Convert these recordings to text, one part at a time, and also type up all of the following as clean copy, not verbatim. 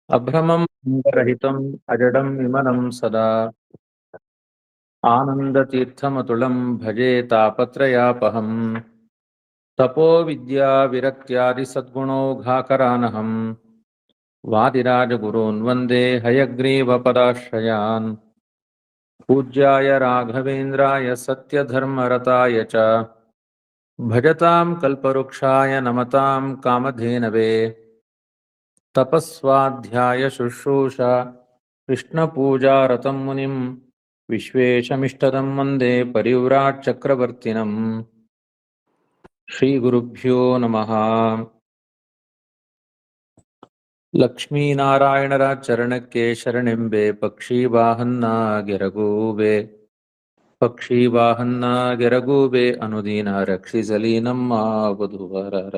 अभ्रमं रहितम् अजडं विमलं सदा आनन्दतीर्थमतुलं भजे तापत्रयापहम् तपो विद्या विरक्त्यादिसद्गुणौघाकरानहम् वादिराजगुरून् वन्दे हयग्रीवपदाश्रयान् पूज्याय राघवेन्द्राय सत्यधर्मरताय च भजतां कल्पवृक्षाय नमतां कामधेनवे तपस्वाध्याय शुश्रूषा कृष्णपूजारतं मुनिं विश्वेशमिष्टदं वन्दे परिव्राट् चक्रवर्तिनम् श्रीगुरुभ्यो नमः। ಲಕ್ಷ್ಮೀನಾರಾಯಣರ ಚರಣಕ್ಕೆ ಶರಣೆಂಬೆ ಪಕ್ಷಿವಾಹನ್ನ ಗೆರಗೂಬೆ ಅನುದೀನ ರಕ್ಷಿಸಲಿ ನಮ್ಮ ವಧುವರರ.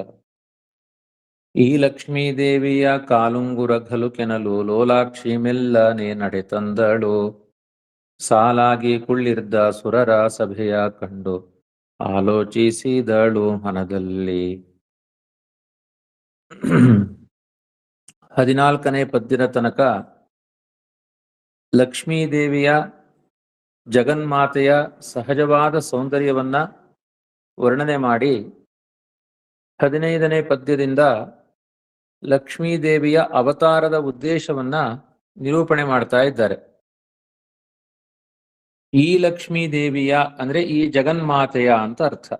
ಈ ಲಕ್ಷ್ಮೀ ದೇವಿಯ ಕಾಲುಂಗುರ ಘಲು ಕೆನಲು ಲೋಲಾಕ್ಷಿ ಮೆಲ್ಲನೆ ನಡೆ ತಂದಳು. ಸಾಲಾಗಿ ಕುಳ್ಳಿರ್ದ ಸುರರ ಸಭೆಯ ಕಂಡು ಆಲೋಚಿಸಿದಳು ಮನದಲ್ಲಿ. 14ನೇ ಪದ್ಯದ ತನಕ ಲಕ್ಷ್ಮೀದೇವಿಯ ಜಗನ್ಮಾತೆಯ ಸಹಜವಾದ ಸೌಂದರ್ಯವನ್ನ ವರ್ಣನೆ ಮಾಡಿ 15ನೇ ಪದ್ಯದಿಂದ ಲಕ್ಷ್ಮೀದೇವಿಯ ಅವತಾರದ ಉದ್ದೇಶವನ್ನ ನಿರೂಪಣೆ ಮಾಡ್ತಾ ಇದ್ದಾರೆ. ಈ ಲಕ್ಷ್ಮೀದೇವಿಯ ಅಂದ್ರೆ ಈ ಜಗನ್ಮಾತೆಯ ಅಂತ ಅರ್ಥ.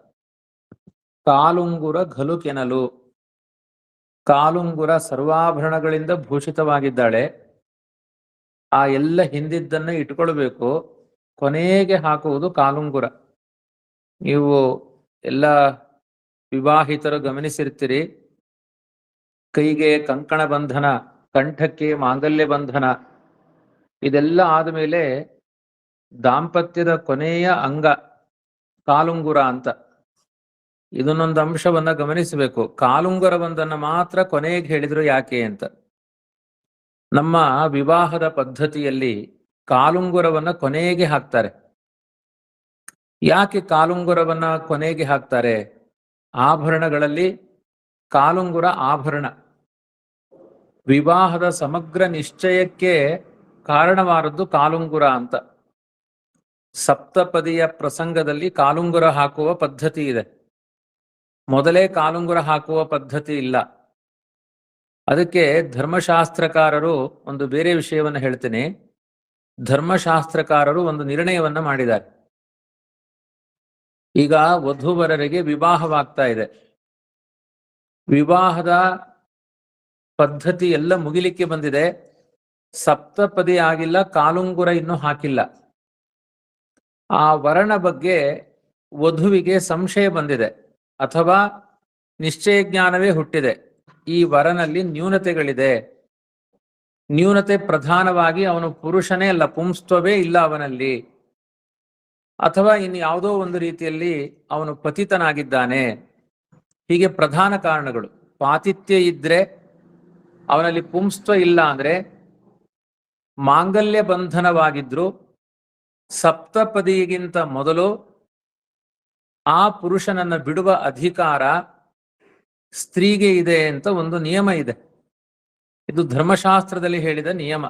ಕಾಲುಂಗುರ ಘಲು ಕೆನಲು, ಕಾಲುಂಗುರ ಸರ್ವಾಭರಣಗಳಿಂದ ಭೂಷಿತವಾಗಿದ್ದಾಳೆ. ಆ ಎಲ್ಲ ಹಿಂದಿದ್ದನ್ನ ಇಟ್ಕೊಳ್ಬೇಕು, ಕೊನೆಗೆ ಹಾಕುವುದು ಕಾಲುಂಗುರ. ನೀವು ಎಲ್ಲ ವಿವಾಹಿತರು ಗಮನಿಸಿರ್ತೀರಿ, ಕೈಗೆ ಕಂಕಣ ಬಂಧನ, ಕಂಠಕ್ಕೆ ಮಾಂಗಲ್ಯ ಬಂಧನ, ಇದೆಲ್ಲ ಆದಮೇಲೆ ದಾಂಪತ್ಯದ ಕೊನೆಯ ಅಂಗ ಕಾಲುಂಗುರ ಅಂತ. ಇದನ್ನೊಂದು ಅಂಶವನ್ನ ಗಮನಿಸಬೇಕು. ಕಾಲುಂಗುರವೊಂದನ್ನ ಮಾತ್ರ ಕೊನೆಗೆ ಹೇಳಿದ್ರು ಯಾಕೆ ಅಂತ. ನಮ್ಮ ವಿವಾಹದ ಪದ್ಧತಿಯಲ್ಲಿ ಕಾಲುಂಗುರವನ್ನ ಕೊನೆಗೆ ಹಾಕ್ತಾರೆ. ಯಾಕೆ ಕಾಲುಂಗುರವನ್ನ ಕೊನೆಗೆ ಹಾಕ್ತಾರೆ? ಆಭರಣಗಳಲ್ಲಿ ಕಾಲುಂಗುರ ಆಭರಣ. ವಿವಾಹದ ಸಮಗ್ರ ನಿಶ್ಚಯಕ್ಕೆ ಕಾರಣವಾದದ್ದು ಕಾಲುಂಗುರ ಅಂತ. ಸಪ್ತಪದಿಯ ಪ್ರಸಂಗದಲ್ಲಿ ಕಾಲುಂಗುರ ಹಾಕುವ ಪದ್ಧತಿ ಇದೆ. ಮೊದಲೇ ಕಾಲುಂಗುರ ಹಾಕುವ ಪದ್ಧತಿ ಇಲ್ಲ. ಅದಕ್ಕೆ ಧರ್ಮಶಾಸ್ತ್ರಕಾರರು ಒಂದು ಬೇರೆ ವಿಷಯವನ್ನು ಹೇಳ್ತೇನೆ. ಧರ್ಮಶಾಸ್ತ್ರಕಾರರು ಒಂದು ನಿರ್ಣಯವನ್ನ ಮಾಡಿದ್ದಾರೆ. ಈಗ ವಧುವರರಿಗೆ ವಿವಾಹವಾಗ್ತಾ ಇದೆ. ವಿವಾಹದ ಪದ್ಧತಿ ಎಲ್ಲ ಮುಗಿಲಿಕ್ಕೆ ಬಂದಿದೆ. ಸಪ್ತಪದಿ ಆಗಿಲ್ಲ, ಕಾಲುಂಗುರ ಇನ್ನೂ ಹಾಕಿಲ್ಲ. ಆ ವರನ ಬಗ್ಗೆ ವಧುವಿಗೆ ಸಂಶಯ ಬಂದಿದೆ, ಅಥವಾ ನಿಶ್ಚಯ ಜ್ಞಾನವೇ ಹುಟ್ಟಿದೆ. ಈ ವರನಲ್ಲಿ ನ್ಯೂನತೆಗಳಿದೆ. ನ್ಯೂನತೆ ಪ್ರಧಾನವಾಗಿ ಅವನು ಪುರುಷನೇ ಅಲ್ಲ, ಪುಂಸ್ತ್ವವೇ ಇಲ್ಲ ಅವನಲ್ಲಿ, ಅಥವಾ ಇನ್ನು ಯಾವುದೋ ಒಂದು ರೀತಿಯಲ್ಲಿ ಅವನು ಪತಿತನಾಗಿದ್ದಾನೆ. ಹೀಗೆ ಪ್ರಧಾನ ಕಾರಣಗಳು. ಪಾತಿತ್ಯ ಇದ್ರೆ, ಅವನಲ್ಲಿ ಪುಂಸ್ತ್ವ ಇಲ್ಲ ಅಂದ್ರೆ, ಮಾಂಗಲ್ಯ ಬಂಧನವಾಗಿದ್ರು ಸಪ್ತಪದಿಗಿಂತ ಮೊದಲು ಆ ಪುರುಷನನ್ನ ಬಿಡುವ ಅಧಿಕಾರ ಸ್ತ್ರೀಗೆ ಇದೆ ಅಂತ ಒಂದು ನಿಯಮ ಇದೆ. ಇದು ಧರ್ಮಶಾಸ್ತ್ರದಲ್ಲಿ ಹೇಳಿದ ನಿಯಮ.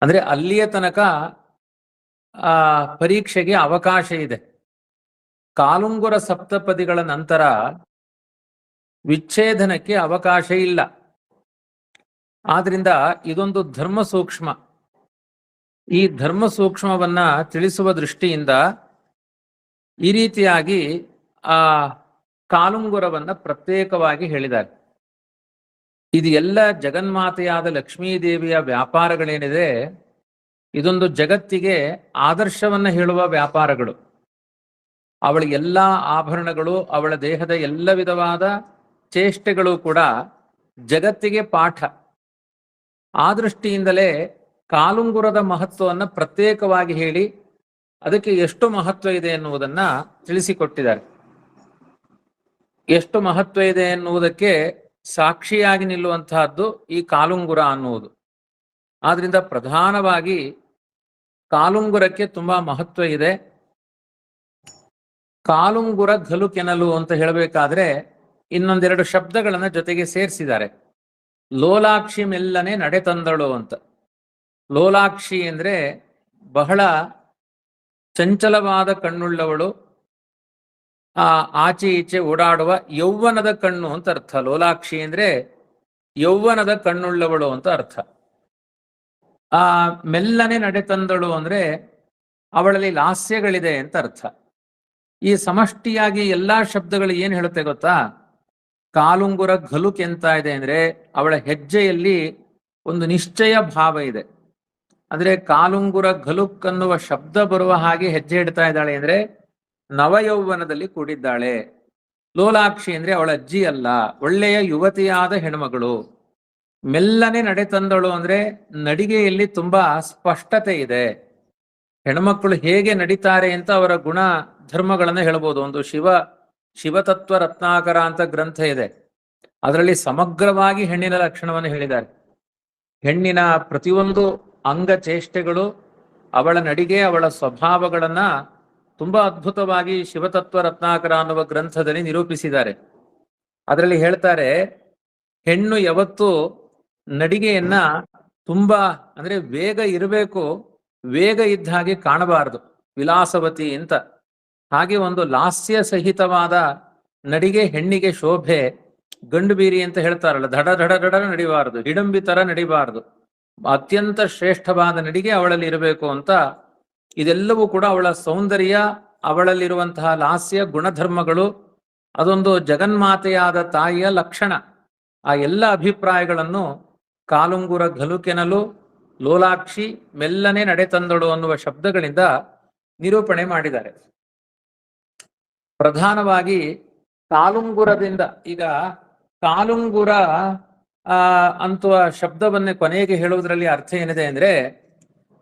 ಅಂದ್ರೆ ಅಲ್ಲಿಯ ತನಕ ಆ ಪರೀಕ್ಷೆಗೆ ಅವಕಾಶ ಇದೆ. ಕಾಲುಂಗುರ ಸಪ್ತಪದಿಗಳ ನಂತರ ವಿಚ್ಛೇದನಕ್ಕೆ ಅವಕಾಶ ಇಲ್ಲ. ಆದ್ರಿಂದ ಇದೊಂದು ಧರ್ಮ ಸೂಕ್ಷ್ಮ. ಈ ಧರ್ಮ ಸೂಕ್ಷ್ಮವನ್ನ ತಿಳಿಸುವ ದೃಷ್ಟಿಯಿಂದ ಈ ರೀತಿಯಾಗಿ ಆ ಕಾಲುಂಗುರವನ್ನ ಪ್ರತ್ಯೇಕವಾಗಿ ಹೇಳಿದ್ದಾರೆ. ಇದು ಎಲ್ಲ ಜಗನ್ಮಾತೆಯಾದ ಲಕ್ಷ್ಮೀದೇವಿಯ ವ್ಯಾಪಾರಗಳೇನಿದೆ, ಇದೊಂದು ಜಗತ್ತಿಗೆ ಆದರ್ಶವನ್ನ ಹೇಳುವ ವ್ಯಾಪಾರಗಳು. ಅವಳ ಎಲ್ಲ ಆಭರಣಗಳು, ಅವಳ ದೇಹದ ಎಲ್ಲ ವಿಧವಾದ ಚೇಷ್ಟೆಗಳು ಕೂಡ ಜಗತ್ತಿಗೆ ಪಾಠ. ಆ ದೃಷ್ಟಿಯಿಂದಲೇ ಕಾಲುಂಗುರದ ಮಹತ್ವವನ್ನು ಪ್ರತ್ಯೇಕವಾಗಿ ಹೇಳಿ ಅದಕ್ಕೆ ಎಷ್ಟು ಮಹತ್ವ ಇದೆ ಎನ್ನುವುದನ್ನ ತಿಳಿಸಿಕೊಟ್ಟಿದ್ದಾರೆ. ಎಷ್ಟು ಮಹತ್ವ ಇದೆ ಎನ್ನುವುದಕ್ಕೆ ಸಾಕ್ಷಿಯಾಗಿ ನಿಲ್ಲುವಂತಹದ್ದು ಈ ಕಾಲುಂಗುರ ಅನ್ನುವುದು. ಆದ್ರಿಂದ ಪ್ರಧಾನವಾಗಿ ಕಾಲುಂಗುರಕ್ಕೆ ತುಂಬಾ ಮಹತ್ವ ಇದೆ. ಕಾಲುಂಗುರ ಘಲು ಕೆನಲು ಅಂತ ಹೇಳಬೇಕಾದ್ರೆ ಇನ್ನೊಂದೆರಡು ಶಬ್ದಗಳನ್ನ ಜೊತೆಗೆ ಸೇರಿಸಿದ್ದಾರೆ. ಲೋಲಾಕ್ಷಿ ಮೆಲ್ಲನೆ ನಡೆ ತಂದಳು ಅಂತ. ಲೋಲಾಕ್ಷಿ ಅಂದ್ರೆ ಬಹಳ ಚಂಚಲವಾದ ಕಣ್ಣುಳ್ಳವಳು, ಆಚೆ ಈಚೆ ಓಡಾಡುವ ಯೌವನದ ಕಣ್ಣು ಅಂತ ಅರ್ಥ. ಲೋಲಾಕ್ಷಿ ಅಂದ್ರೆ ಯೌವನದ ಕಣ್ಣುಳ್ಳವಳು ಅಂತ ಅರ್ಥ. ಆ ಮೆಲ್ಲನೆ ನಡೆ ತಂದಳು ಅಂದ್ರೆ ಅವಳಲ್ಲಿ ಲಾಸ್ಯಗಳಿದೆ ಅಂತ ಅರ್ಥ. ಈ ಸಮಷ್ಟಿಯಾಗಿ ಎಲ್ಲಾ ಶಬ್ದಗಳು ಏನ್ ಹೇಳುತ್ತೆ ಗೊತ್ತಾ? ಕಾಲುಂಗುರ ಘಲುಕ್ ಎಂತ ಇದೆ ಅಂದ್ರೆ ಅವಳ ಹೆಜ್ಜೆಯಲ್ಲಿ ಒಂದು ನಿಶ್ಚಯ ಭಾವ ಇದೆ. ಅಂದ್ರೆ ಕಾಲುಂಗುರ ಘಲುಕ್ ಅನ್ನುವ ಶಬ್ದ ಬರುವ ಹಾಗೆ ಹೆಜ್ಜೆ ಇಡ್ತಾ ಇದ್ದಾಳೆ ಅಂದ್ರೆ ನವಯೌವನದಲ್ಲಿ ಕೂಡಿದ್ದಾಳೆ. ಲೋಲಾಕ್ಷಿ ಅಂದ್ರೆ ಅವಳ ಅಜ್ಜಿ ಅಲ್ಲ, ಒಳ್ಳೆಯ ಯುವತಿಯಾದ ಹೆಣ್ಮಗಳು. ಮೆಲ್ಲನೆ ನಡೆ ತಂದಳು ಅಂದ್ರೆ ನಡಿಗೆಯಲ್ಲಿ ತುಂಬಾ ಸ್ಪಷ್ಟತೆ ಇದೆ. ಹೆಣ್ಮಕ್ಕಳು ಹೇಗೆ ನಡೀತಾರೆ ಅಂತ ಅವರ ಗುಣ ಧರ್ಮಗಳನ್ನ ಹೇಳ್ಬೋದು. ಒಂದು ಶಿವತತ್ವ ರತ್ನಾಕರ ಅಂತ ಗ್ರಂಥ ಇದೆ, ಅದರಲ್ಲಿ ಸಮಗ್ರವಾಗಿ ಹೆಣ್ಣಿನ ಲಕ್ಷಣವನ್ನು ಹೇಳಿದ್ದಾರೆ. ಹೆಣ್ಣಿನ ಪ್ರತಿಯೊಂದು ಅಂಗ ಚೇಷ್ಟೆಗಳು, ಅವಳ ನಡಿಗೆ, ಅವಳ ಸ್ವಭಾವಗಳನ್ನ ತುಂಬಾ ಅದ್ಭುತವಾಗಿ ಶಿವತತ್ವ ರತ್ನಾಕರ ಅನ್ನುವ ಗ್ರಂಥದಲ್ಲಿ ನಿರೂಪಿಸಿದ್ದಾರೆ. ಅದರಲ್ಲಿ ಹೇಳ್ತಾರೆ, ಹೆಣ್ಣು ಯಾವತ್ತೂ ನಡಿಗೆಯನ್ನ ತುಂಬಾ ಅಂದ್ರೆ ವೇಗ ಇರಬೇಕು, ವೇಗ ಇದ್ದ ಹಾಗೆ ಕಾಣಬಾರದು, ವಿಲಾಸವತಿ ಅಂತ. ಹಾಗೆ ಒಂದು ಲಾಸ್ಯ ಸಹಿತವಾದ ನಡಿಗೆ ಹೆಣ್ಣಿಗೆ ಶೋಭೆ. ಗಂಡು ಬೀರಿ ಅಂತ ಹೇಳ್ತಾರಲ್ಲ, ಧಡ ಧಡ ಧಡ ನಡಿಬಾರದು, ಹಿಡಂಬಿ ತರ ನಡಿಬಾರದು, ಅತ್ಯಂತ ಶ್ರೇಷ್ಠವಾದ ನಡಿಗೆ ಅವಳಲ್ಲಿ ಇರಬೇಕು ಅಂತ. ಇದೆಲ್ಲವೂ ಕೂಡ ಅವಳ ಸೌಂದರ್ಯ, ಅವಳಲ್ಲಿರುವಂತಹ ಲಾಸ್ಯ ಗುಣಧರ್ಮಗಳು, ಅದೊಂದು ಜಗನ್ಮಾತೆಯಾದ ತಾಯಿಯ ಲಕ್ಷಣ. ಆ ಎಲ್ಲ ಅಭಿಪ್ರಾಯಗಳನ್ನು ಕಾಲುಂಗುರ ಘಲುಕೆನಲು ಲೋಲಾಕ್ಷಿ ಮೆಲ್ಲನೆ ನಡೆ ತಂದಳು ಅನ್ನುವ ಶಬ್ದಗಳಿಂದ ನಿರೂಪಣೆ ಮಾಡಿದ್ದಾರೆ. ಪ್ರಧಾನವಾಗಿ ಕಾಲುಂಗುರದಿಂದ, ಈಗ ಕಾಲುಂಗುರ ಅಂತುವ ಶಬ್ದವನ್ನೇ ಕೊನೆಗೆ ಹೇಳುವುದರಲ್ಲಿ ಅರ್ಥ ಏನಿದೆ ಅಂದ್ರೆ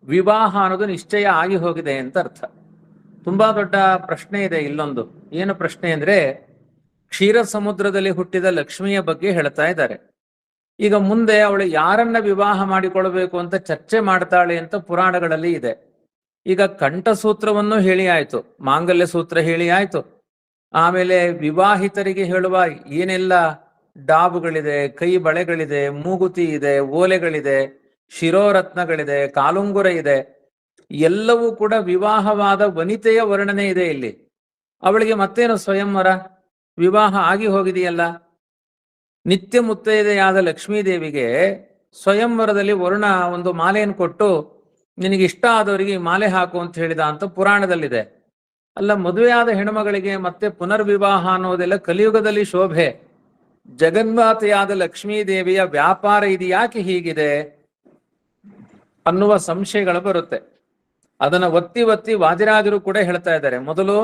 ವಿವಾಹ ಅನ್ನೋದು ನಿಶ್ಚಯ ಆಗಿ ಹೋಗಿದೆ ಅಂತ ಅರ್ಥ. ತುಂಬಾ ದೊಡ್ಡ ಪ್ರಶ್ನೆ ಇದೆ ಇಲ್ಲೊಂದು. ಏನು ಪ್ರಶ್ನೆ ಅಂದ್ರೆ, ಕ್ಷೀರ ಸಮುದ್ರದಲ್ಲಿ ಹುಟ್ಟಿದ ಲಕ್ಷ್ಮಿಯ ಬಗ್ಗೆ ಹೇಳ್ತಾ ಇದ್ದಾರೆ. ಈಗ ಮುಂದೆ ಅವಳು ಯಾರನ್ನ ವಿವಾಹ ಮಾಡಿಕೊಳ್ಬೇಕು ಅಂತ ಚರ್ಚೆ ಮಾಡ್ತಾಳೆ ಅಂತ ಪುರಾಣಗಳಲ್ಲಿ ಇದೆ. ಈಗ ಕಂಠಸೂತ್ರವನ್ನು ಹೇಳಿ ಆಯ್ತು, ಮಾಂಗಲ್ಯ ಸೂತ್ರ ಹೇಳಿ ಆಯ್ತು, ಆಮೇಲೆ ವಿವಾಹಿತರಿಗೆ ಹೇಳುವ ಏನೆಲ್ಲ ಡಾಬುಗಳಿದೆ, ಕೈ ಬಳೆಗಳಿದೆ, ಮೂಗುತಿ ಇದೆ, ಓಲೆಗಳಿದೆ, ಶಿರೋರತ್ನಗಳಿದೆ, ಕಾಲುಂಗುರ ಇದೆ, ಎಲ್ಲವೂ ಕೂಡ ವಿವಾಹವಾದ ವನಿತೆಯ ವರ್ಣನೆ ಇದೆ ಇಲ್ಲಿ. ಅವಳಿಗೆ ಮತ್ತೇನು ಸ್ವಯಂವರ? ವಿವಾಹ ಆಗಿ ಹೋಗಿದೆಯಲ್ಲ. ನಿತ್ಯ ಮುತ್ತೈದೆಯಾದ ಲಕ್ಷ್ಮೀದೇವಿಗೆ ಸ್ವಯಂವರದಲ್ಲಿ ವರುಣ ಒಂದು ಮಾಲೆಯನ್ನು ಕೊಟ್ಟು, ನಿನಗೆ ಇಷ್ಟ ಆದವರಿಗೆ ಮಾಲೆ ಹಾಕು ಅಂತ ಹೇಳಿದ ಅಂತ ಪುರಾಣದಲ್ಲಿದೆ. ಅಲ್ಲ, ಮದುವೆಯಾದ ಹೆಣ್ಮಗಳಿಗೆ ಮತ್ತೆ ಪುನರ್ವಿವಾಹ ಅನ್ನೋದೆಲ್ಲ ಕಲಿಯುಗದಲ್ಲಿ ಶೋಭೆ. ಜಗನ್ಮಾತೆಯಾದ ಲಕ್ಷ್ಮೀದೇವಿಯ ವ್ಯಾಪಾರ ಇದು ಯಾಕೆ ಹೀಗಿದೆ ಅನ್ನುವ ಸಂಶಯಗಳು ಬರುತ್ತೆ. ಅದನ್ನ ಒತ್ತಿ ಒತ್ತಿ ವಾದಿರಾಜರು ಕೂಡ ಹೇಳ್ತಾ ಇದ್ದಾರೆ. ಮೊದಲು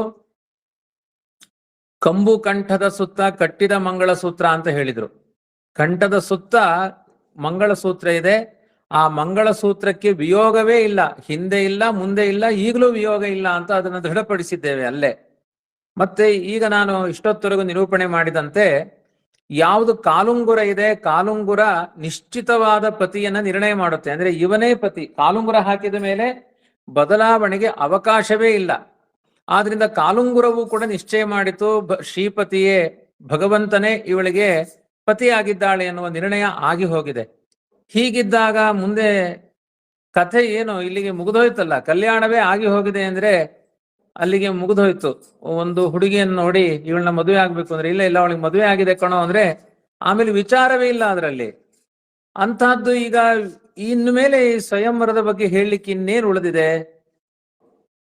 ಕಂಬು ಕಂಠದ ಸುತ್ತ ಕಟ್ಟಿದ ಮಂಗಳಸೂತ್ರ ಅಂತ ಹೇಳಿದ್ರು. ಕಂಠದ ಸುತ್ತ ಮಂಗಳಸೂತ್ರ ಇದೆ, ಆ ಮಂಗಳಸೂತ್ರಕ್ಕೆ ವಿಯೋಗವೇ ಇಲ್ಲ, ಹಿಂದೆ ಇಲ್ಲ, ಮುಂದೆ ಇಲ್ಲ, ಈಗಲೂ ವಿಯೋಗ ಇಲ್ಲ ಅಂತ ಅದನ್ನು ದೃಢಪಡಿಸಿದ್ದೇವೆ ಅಲ್ಲೇ. ಮತ್ತೆ ಈಗ ನಾನು ಇಷ್ಟೊತ್ತವರೆಗೂ ನಿರೂಪಣೆ ಮಾಡಿದಂತೆ, ಯಾವುದು ಕಾಲುಂಗುರ ಇದೆ, ಕಾಲುಂಗುರ ನಿಶ್ಚಿತವಾದ ಪತಿಯನ್ನ ನಿರ್ಣಯ ಮಾಡುತ್ತೆ. ಅಂದ್ರೆ ಇವನೇ ಪತಿ. ಕಾಲುಂಗುರ ಹಾಕಿದ ಮೇಲೆ ಬದಲಾವಣೆಗೆ ಅವಕಾಶವೇ ಇಲ್ಲ. ಆದ್ರಿಂದ ಕಾಲುಂಗುರವು ಕೂಡ ನಿಶ್ಚಯ ಮಾಡಿತು, ಶ್ರೀಪತಿಯೇ, ಭಗವಂತನೇ ಇವಳಿಗೆ ಪತಿಯಾಗಿದ್ದಾಳೆ ಎನ್ನುವ ನಿರ್ಣಯ ಆಗಿ ಹೋಗಿದೆ. ಹೀಗಿದ್ದಾಗ ಮುಂದೆ ಕಥೆ ಏನು? ಇಲ್ಲಿಗೆ ಮುಗಿದೋಯ್ತಲ್ಲ. ಕಲ್ಯಾಣವೇ ಆಗಿ ಹೋಗಿದೆ ಅಂದ್ರೆ ಅಲ್ಲಿಗೆ ಮುಗಿದೋಯ್ತು. ಒಂದು ಹುಡುಗಿಯನ್ನು ನೋಡಿ ಇವಳನ್ನ ಮದುವೆ ಆಗ್ಬೇಕು ಅಂದ್ರೆ, ಇಲ್ಲ ಇಲ್ಲ ಅವಳಿಗೆ ಮದುವೆ ಆಗಿದೆ ಕಣೋ ಅಂದ್ರೆ ಆಮೇಲೆ ವಿಚಾರವೇ ಇಲ್ಲ ಅದರಲ್ಲಿ. ಅಂತಹದ್ದು ಈಗ ಇನ್ನು ಮೇಲೆ ಈ ಸ್ವಯಂವರದ ಬಗ್ಗೆ ಹೇಳಲಿಕ್ಕೆ ಇನ್ನೇನು ಉಳಿದಿದೆ?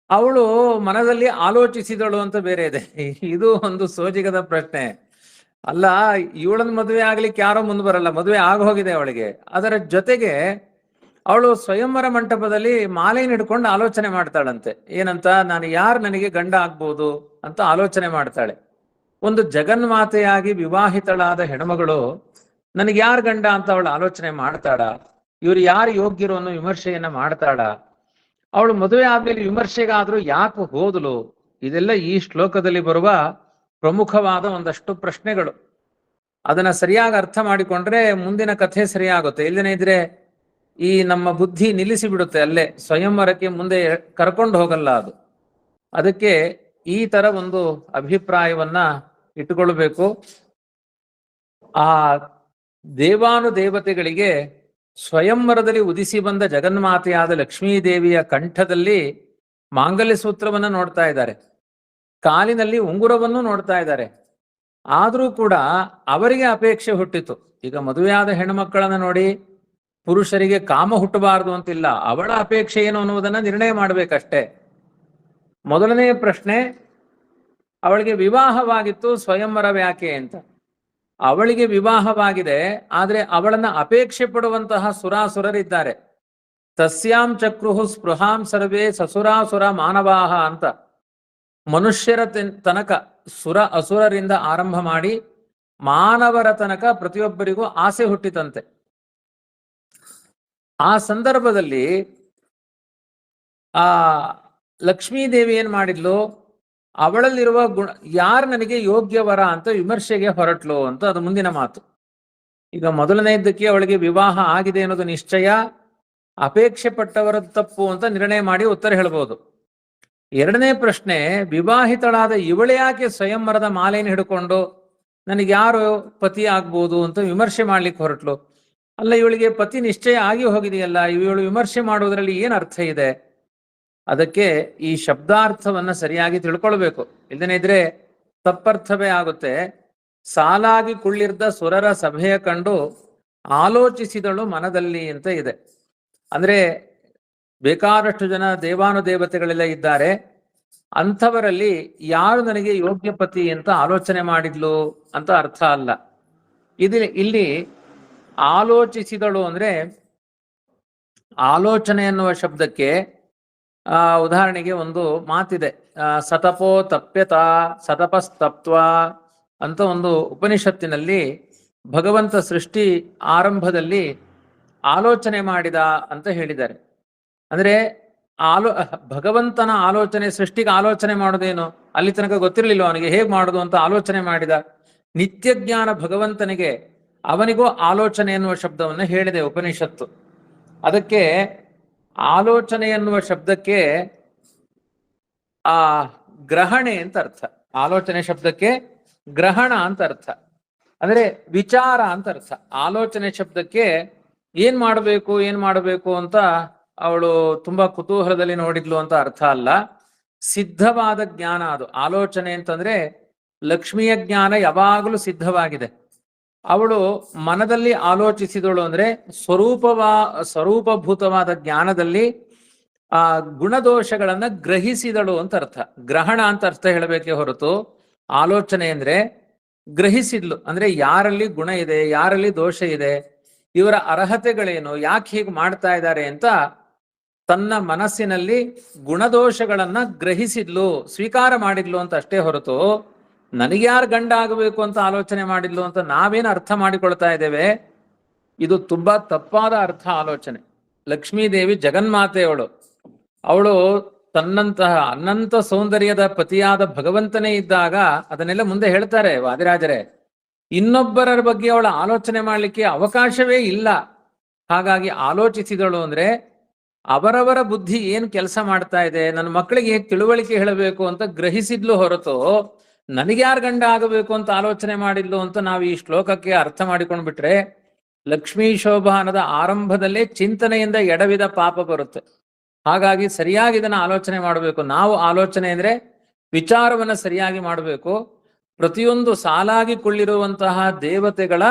ಅವಳು ಮನದಲ್ಲಿ ಆಲೋಚಿಸಿದಳು ಅಂತ ಬೇರೆ ಇದೆ. ಇದು ಒಂದು ಸೋಜಿಗದ ಪ್ರಶ್ನೆ ಅಲ್ಲ. ಇವಳನ್ನ ಮದುವೆ ಆಗ್ಲಿಕ್ಕೆ ಯಾರೋ ಮುಂದೆ ಬರಲ್ಲ, ಮದುವೆ ಆಗ ಹೋಗಿದೆ ಅವಳಿಗೆ. ಅದರ ಜೊತೆಗೆ ಅವಳು ಸ್ವಯಂವರ ಮಂಟಪದಲ್ಲಿ ಮಾಲೆಯನ್ನು ಹಿಡ್ಕೊಂಡು ಆಲೋಚನೆ ಮಾಡ್ತಾಳಂತೆ. ಏನಂತ? ನಾನು ಯಾರು ನನಗೆ ಗಂಡ ಆಗ್ಬೋದು ಅಂತ ಆಲೋಚನೆ ಮಾಡ್ತಾಳೆ. ಒಂದು ಜಗನ್ಮಾತೆಯಾಗಿ ವಿವಾಹಿತಳಾದ ಹೆಣ್ಮಗಳು ನನಗೆ ಯಾರು ಗಂಡ ಅಂತ ಅವಳು ಆಲೋಚನೆ ಮಾಡ್ತಾಳ? ಇವ್ರು ಯಾರು ಯೋಗ್ಯರು ಅನ್ನೋ ವಿಮರ್ಶೆಯನ್ನ ಮಾಡ್ತಾಳ? ಅವಳು ಮದುವೆ ಆದ್ಮೇಲೆ ವಿಮರ್ಶೆಗಾದ್ರೂ ಯಾಕೆ ಹೋದಲು? ಇದೆಲ್ಲ ಈ ಶ್ಲೋಕದಲ್ಲಿ ಬರುವ ಪ್ರಮುಖವಾದ ಒಂದಷ್ಟು ಪ್ರಶ್ನೆಗಳು. ಅದನ್ನ ಸರಿಯಾಗಿ ಅರ್ಥ ಮಾಡಿಕೊಂಡ್ರೆ ಮುಂದಿನ ಕಥೆ ಸರಿಯಾಗುತ್ತೆ. ಇಲ್ಲದೇ ಇದ್ರೆ ಈ ನಮ್ಮ ಬುದ್ಧಿ ನಿಲ್ಲಿಸಿ ಬಿಡುತ್ತೆ ಅಲ್ಲೇ, ಸ್ವಯಂವರಕ್ಕೆ ಮುಂದೆ ಕರ್ಕೊಂಡು ಹೋಗಲ್ಲ ಅದು. ಅದಕ್ಕೆ ಈ ತರ ಒಂದು ಅಭಿಪ್ರಾಯವನ್ನ ಇಟ್ಟುಕೊಳ್ಬೇಕು. ಆ ದೇವಾನುದೇವತೆಗಳಿಗೆ ಸ್ವಯಂವರದಲ್ಲಿ ಉದಿಸಿ ಬಂದ ಜಗನ್ಮಾತೆಯಾದ ಲಕ್ಷ್ಮೀದೇವಿಯ ಕಂಠದಲ್ಲಿ ಮಾಂಗಲ್ಯ ಸೂತ್ರವನ್ನು ನೋಡ್ತಾ ಇದ್ದಾರೆ, ಕಾಲಿನಲ್ಲಿ ಉಂಗುರವನ್ನು ನೋಡ್ತಾ ಇದ್ದಾರೆ. ಆದರೂ ಕೂಡ ಅವರಿಗೆ ಅಪೇಕ್ಷೆ ಹುಟ್ಟಿತು. ಈಗ ಮದುವೆಯಾದ ಹೆಣ್ಣುಮಕ್ಕಳನ್ನು ನೋಡಿ ಪುರುಷರಿಗೆ ಕಾಮ ಹುಟ್ಟಬಾರದು ಅಂತಿಲ್ಲ, ಅವಳ ಅಪೇಕ್ಷೆ ಏನು ಅನ್ನುವುದನ್ನು ನಿರ್ಣಯ ಮಾಡಬೇಕಷ್ಟೇ. ಮೊದಲನೆಯ ಪ್ರಶ್ನೆ, ಅವಳಿಗೆ ವಿವಾಹವಾಗಿತ್ತು, ಸ್ವಯಂವರ ಯಾಕೆ ಅಂತ. ಅವಳಿಗೆ ವಿವಾಹವಾಗಿದೆ, ಆದರೆ ಅವಳನ್ನ ಅಪೇಕ್ಷೆ ಪಡುವಂತಹ ಸುರಾಸುರರಿದ್ದಾರೆ. ತಸ್ಯಾಂ ಚಕ್ರುಹು ಸ್ಪೃಹಾಂ ಸರ್ವೇ ಸಸುರಾಸುರ ಮಾನವಾಹ ಅಂತ. ಮನುಷ್ಯರ ತನಕ ಸುರ ಅಸುರರಿಂದ ಆರಂಭ ಮಾಡಿ ಮಾನವರ ತನಕ ಪ್ರತಿಯೊಬ್ಬರಿಗೂ ಆಸೆ ಹುಟ್ಟಿತಂತೆ. ಆ ಸಂದರ್ಭದಲ್ಲಿ ಆ ಲಕ್ಷ್ಮೀದೇವಿ ಏನ್ ಮಾಡಿದ್ಲು, ಅವಳಲ್ಲಿರುವ ಗುಣ ಯಾರು ನನಗೆ ಯೋಗ್ಯವರ ಅಂತ ವಿಮರ್ಶೆಗೆ ಹೊರಟ್ಲು ಅಂತ ಅದು ಮುಂದಿನ ಮಾತು. ಈಗ ಮೊದಲನೆಯದಕ್ಕೆ ಅವಳಿಗೆ ವಿವಾಹ ಆಗಿದೆ ಅನ್ನೋದು ನಿಶ್ಚಯ, ಅಪೇಕ್ಷೆ ಪಟ್ಟವರ ತಪ್ಪು ಅಂತ ನಿರ್ಣಯ ಮಾಡಿ ಉತ್ತರ ಹೇಳ್ಬೋದು. ಎರಡನೇ ಪ್ರಶ್ನೆ, ವಿವಾಹಿತಳಾದ ಇವಳೆ ಯಾಕೆ ಸ್ವಯಂವರದ ಮಾಲೆಯನ್ನು ಹಿಡ್ಕೊಂಡು ನನಗೆ ಯಾರು ಪತಿ ಆಗ್ಬೋದು ಅಂತ ವಿಮರ್ಶೆ ಮಾಡ್ಲಿಕ್ಕೆ ಹೊರಟ್ಲು? ಅಲ್ಲ, ಇವಳಿಗೆ ಪತಿ ನಿಶ್ಚಯ ಆಗಿ ಹೋಗಿದೆಯಲ್ಲ, ಇವಳು ವಿಮರ್ಶೆ ಮಾಡುವುದರಲ್ಲಿ ಏನು ಅರ್ಥ ಇದೆ? ಅದಕ್ಕೆ ಈ ಶಬ್ದಾರ್ಥವನ್ನ ಸರಿಯಾಗಿ ತಿಳ್ಕೊಳ್ಬೇಕು, ಇಲ್ಲದೇ ಇದ್ರೆ ತಪ್ಪರ್ಥವೇ ಆಗುತ್ತೆ. ಸಾಲಾಗಿ ಕುಳ್ಳಿರ್ದ ಸುರರ ಸಭೆಯ ಕಂಡು ಆಲೋಚಿಸಿದಳು ಮನದಲ್ಲಿ ಅಂತ ಇದೆ. ಅಂದ್ರೆ ಬೇಕಾದಷ್ಟು ಜನ ದೇವಾನುದೇವತೆಗಳೆಲ್ಲ ಇದ್ದಾರೆ, ಅಂಥವರಲ್ಲಿ ಯಾರು ನನಗೆ ಯೋಗ್ಯ ಪತಿ ಅಂತ ಆಲೋಚನೆ ಮಾಡಿದ್ಲು ಅಂತ ಅರ್ಥ ಅಲ್ಲ. ಇಲ್ಲಿ ಆಲೋಚಿಸಿದಳು ಅಂದ್ರೆ ಆಲೋಚನೆ ಎನ್ನುವ ಶಬ್ದಕ್ಕೆ ಉದಾಹರಣೆಗೆ ಒಂದು ಮಾತಿದೆ, ಸತಪೋ ತಪ್ಯತ ಸತಪಸ್ತಪ್ತ್ವ ಅಂತ ಒಂದು ಉಪನಿಷತ್ತಿನಲ್ಲಿ ಭಗವಂತ ಸೃಷ್ಟಿ ಆರಂಭದಲ್ಲಿ ಆಲೋಚನೆ ಮಾಡಿದ ಅಂತ ಹೇಳಿದ್ದಾರೆ. ಅಂದ್ರೆ ಭಗವಂತನ ಆಲೋಚನೆ, ಸೃಷ್ಟಿಗೆ ಆಲೋಚನೆ ಮಾಡೋದೇನು ಅಲ್ಲಿ ತನಕ ಗೊತ್ತಿರಲಿಲ್ಲ ಅವನಿಗೆ, ಹೇಗೆ ಮಾಡೋದು ಅಂತ ಆಲೋಚನೆ ಮಾಡಿದ. ನಿತ್ಯ ಜ್ಞಾನ ಭಗವಂತನಿಗೆ, ಅವನಿಗೂ ಆಲೋಚನೆ ಎನ್ನುವ ಶಬ್ದವನ್ನು ಹೇಳಿದೆ ಉಪನಿಷತ್ತು. ಅದಕ್ಕೆ ಆಲೋಚನೆ ಎನ್ನುವ ಶಬ್ದಕ್ಕೆ ಗ್ರಹಣೆ ಅಂತ ಅರ್ಥ. ಆಲೋಚನೆ ಶಬ್ದಕ್ಕೆ ಗ್ರಹಣ ಅಂತ ಅರ್ಥ, ಅಂದ್ರೆ ವಿಚಾರ ಅಂತ ಅರ್ಥ. ಆಲೋಚನೆ ಶಬ್ದಕ್ಕೆ ಏನ್ ಮಾಡಬೇಕು ಅಂತ ಅವಳು ತುಂಬಾ ಕುತೂಹಲದಲ್ಲಿ ನೋಡಿದ್ಲು ಅಂತ ಅರ್ಥ ಅಲ್ಲ, ಸಿದ್ಧವಾದ ಜ್ಞಾನ ಅದು. ಆಲೋಚನೆ ಅಂತಂದ್ರೆ ಲಕ್ಷ್ಮಿಯ ಜ್ಞಾನ ಯಾವಾಗಲೂ ಸಿದ್ಧವಾಗಿದೆ. ಅವಳು ಮನದಲ್ಲಿ ಆಲೋಚಿಸಿದಳು ಅಂದ್ರೆ ಸ್ವರೂಪಭೂತವಾದ ಜ್ಞಾನದಲ್ಲಿ ಆ ಗುಣದೋಷಗಳನ್ನ ಗ್ರಹಿಸಿದಳು ಅಂತ ಅರ್ಥ. ಗ್ರಹಣ ಅಂತ ಅರ್ಥ ಹೇಳಬೇಕೆ ಹೊರತು ಆಲೋಚನೆ ಅಂದ್ರೆ ಗ್ರಹಿಸಿದ್ಲು ಅಂದ್ರೆ ಯಾರಲ್ಲಿ ಗುಣ ಇದೆ, ಯಾರಲ್ಲಿ ದೋಷ ಇದೆ, ಇವರ ಅರ್ಹತೆಗಳೇನು, ಯಾಕೆ ಹೀಗೆ ಮಾಡ್ತಾ ಇದ್ದಾರೆ ಅಂತ ತನ್ನ ಮನಸ್ಸಿನಲ್ಲಿ ಗುಣದೋಷಗಳನ್ನ ಗ್ರಹಿಸಿದ್ಲು, ಸ್ವೀಕಾರ ಮಾಡಿದ್ಲು ಅಂತ ಅಷ್ಟೇ ಹೊರತು ನನಗ್ಯಾರು ಗಂಡ ಆಗಬೇಕು ಅಂತ ಆಲೋಚನೆ ಮಾಡಿದ್ಲು ಅಂತ ನಾವೇನು ಅರ್ಥ ಮಾಡಿಕೊಳ್ತಾ ಇದ್ದೇವೆ, ಇದು ತುಂಬಾ ತಪ್ಪಾದ ಅರ್ಥ ಆಲೋಚನೆ. ಲಕ್ಷ್ಮೀದೇವಿ ಜಗನ್ಮಾತೆಯವಳು, ಅವಳು ತನ್ನಂತಹ ಅನಂತ ಸೌಂದರ್ಯದ ಪತಿಯಾದ ಭಗವಂತನೇ ಇದ್ದಾಗ ಅದನ್ನೆಲ್ಲ ಮುಂದೆ ಹೇಳ್ತಾರೆ ವಾದಿರಾಜರೇ, ಇನ್ನೊಬ್ಬರ ಬಗ್ಗೆ ಅವಳ ಆಲೋಚನೆ ಮಾಡಲಿಕ್ಕೆ ಅವಕಾಶವೇ ಇಲ್ಲ. ಹಾಗಾಗಿ ಆಲೋಚಿಸಿದಳು ಅಂದ್ರೆ ಅವರವರ ಬುದ್ಧಿ ಏನು ಕೆಲಸ ಮಾಡ್ತಾ ಇದೆ, ನನ್ನ ಮಕ್ಕಳಿಗೆ ಹೇಗೆ ತಿಳುವಳಿಕೆ ಹೇಳಬೇಕು ಅಂತ ಗ್ರಹಿಸಿದ್ಲು ಹೊರತು ನನಗ್ಯಾರು ಗಂಡ ಆಗಬೇಕು ಅಂತ ಆಲೋಚನೆ ಮಾಡಿದ್ಲು ಅಂತ ನಾವು ಈ ಶ್ಲೋಕಕ್ಕೆ ಅರ್ಥ ಮಾಡಿಕೊಂಡ್ಬಿಟ್ರೆ ಲಕ್ಷ್ಮೀ ಶೋಭಾನದ ಆರಂಭದಲ್ಲೇ ಚಿಂತನೆಯಿಂದ ಎಡವಿದ ಪಾಪ ಬರುತ್ತೆ. ಹಾಗಾಗಿ ಸರಿಯಾಗಿ ಇದನ್ನ ಆಲೋಚನೆ ಮಾಡಬೇಕು. ನಾವು ಆಲೋಚನೆ ಅಂದ್ರೆ ವಿಚಾರವನ್ನ ಸರಿಯಾಗಿ ಮಾಡಬೇಕು. ಪ್ರತಿಯೊಂದು ಸಾಲಾಗಿ ಕೊಳ್ಳಿರುವಂತಹ ದೇವತೆಗಳ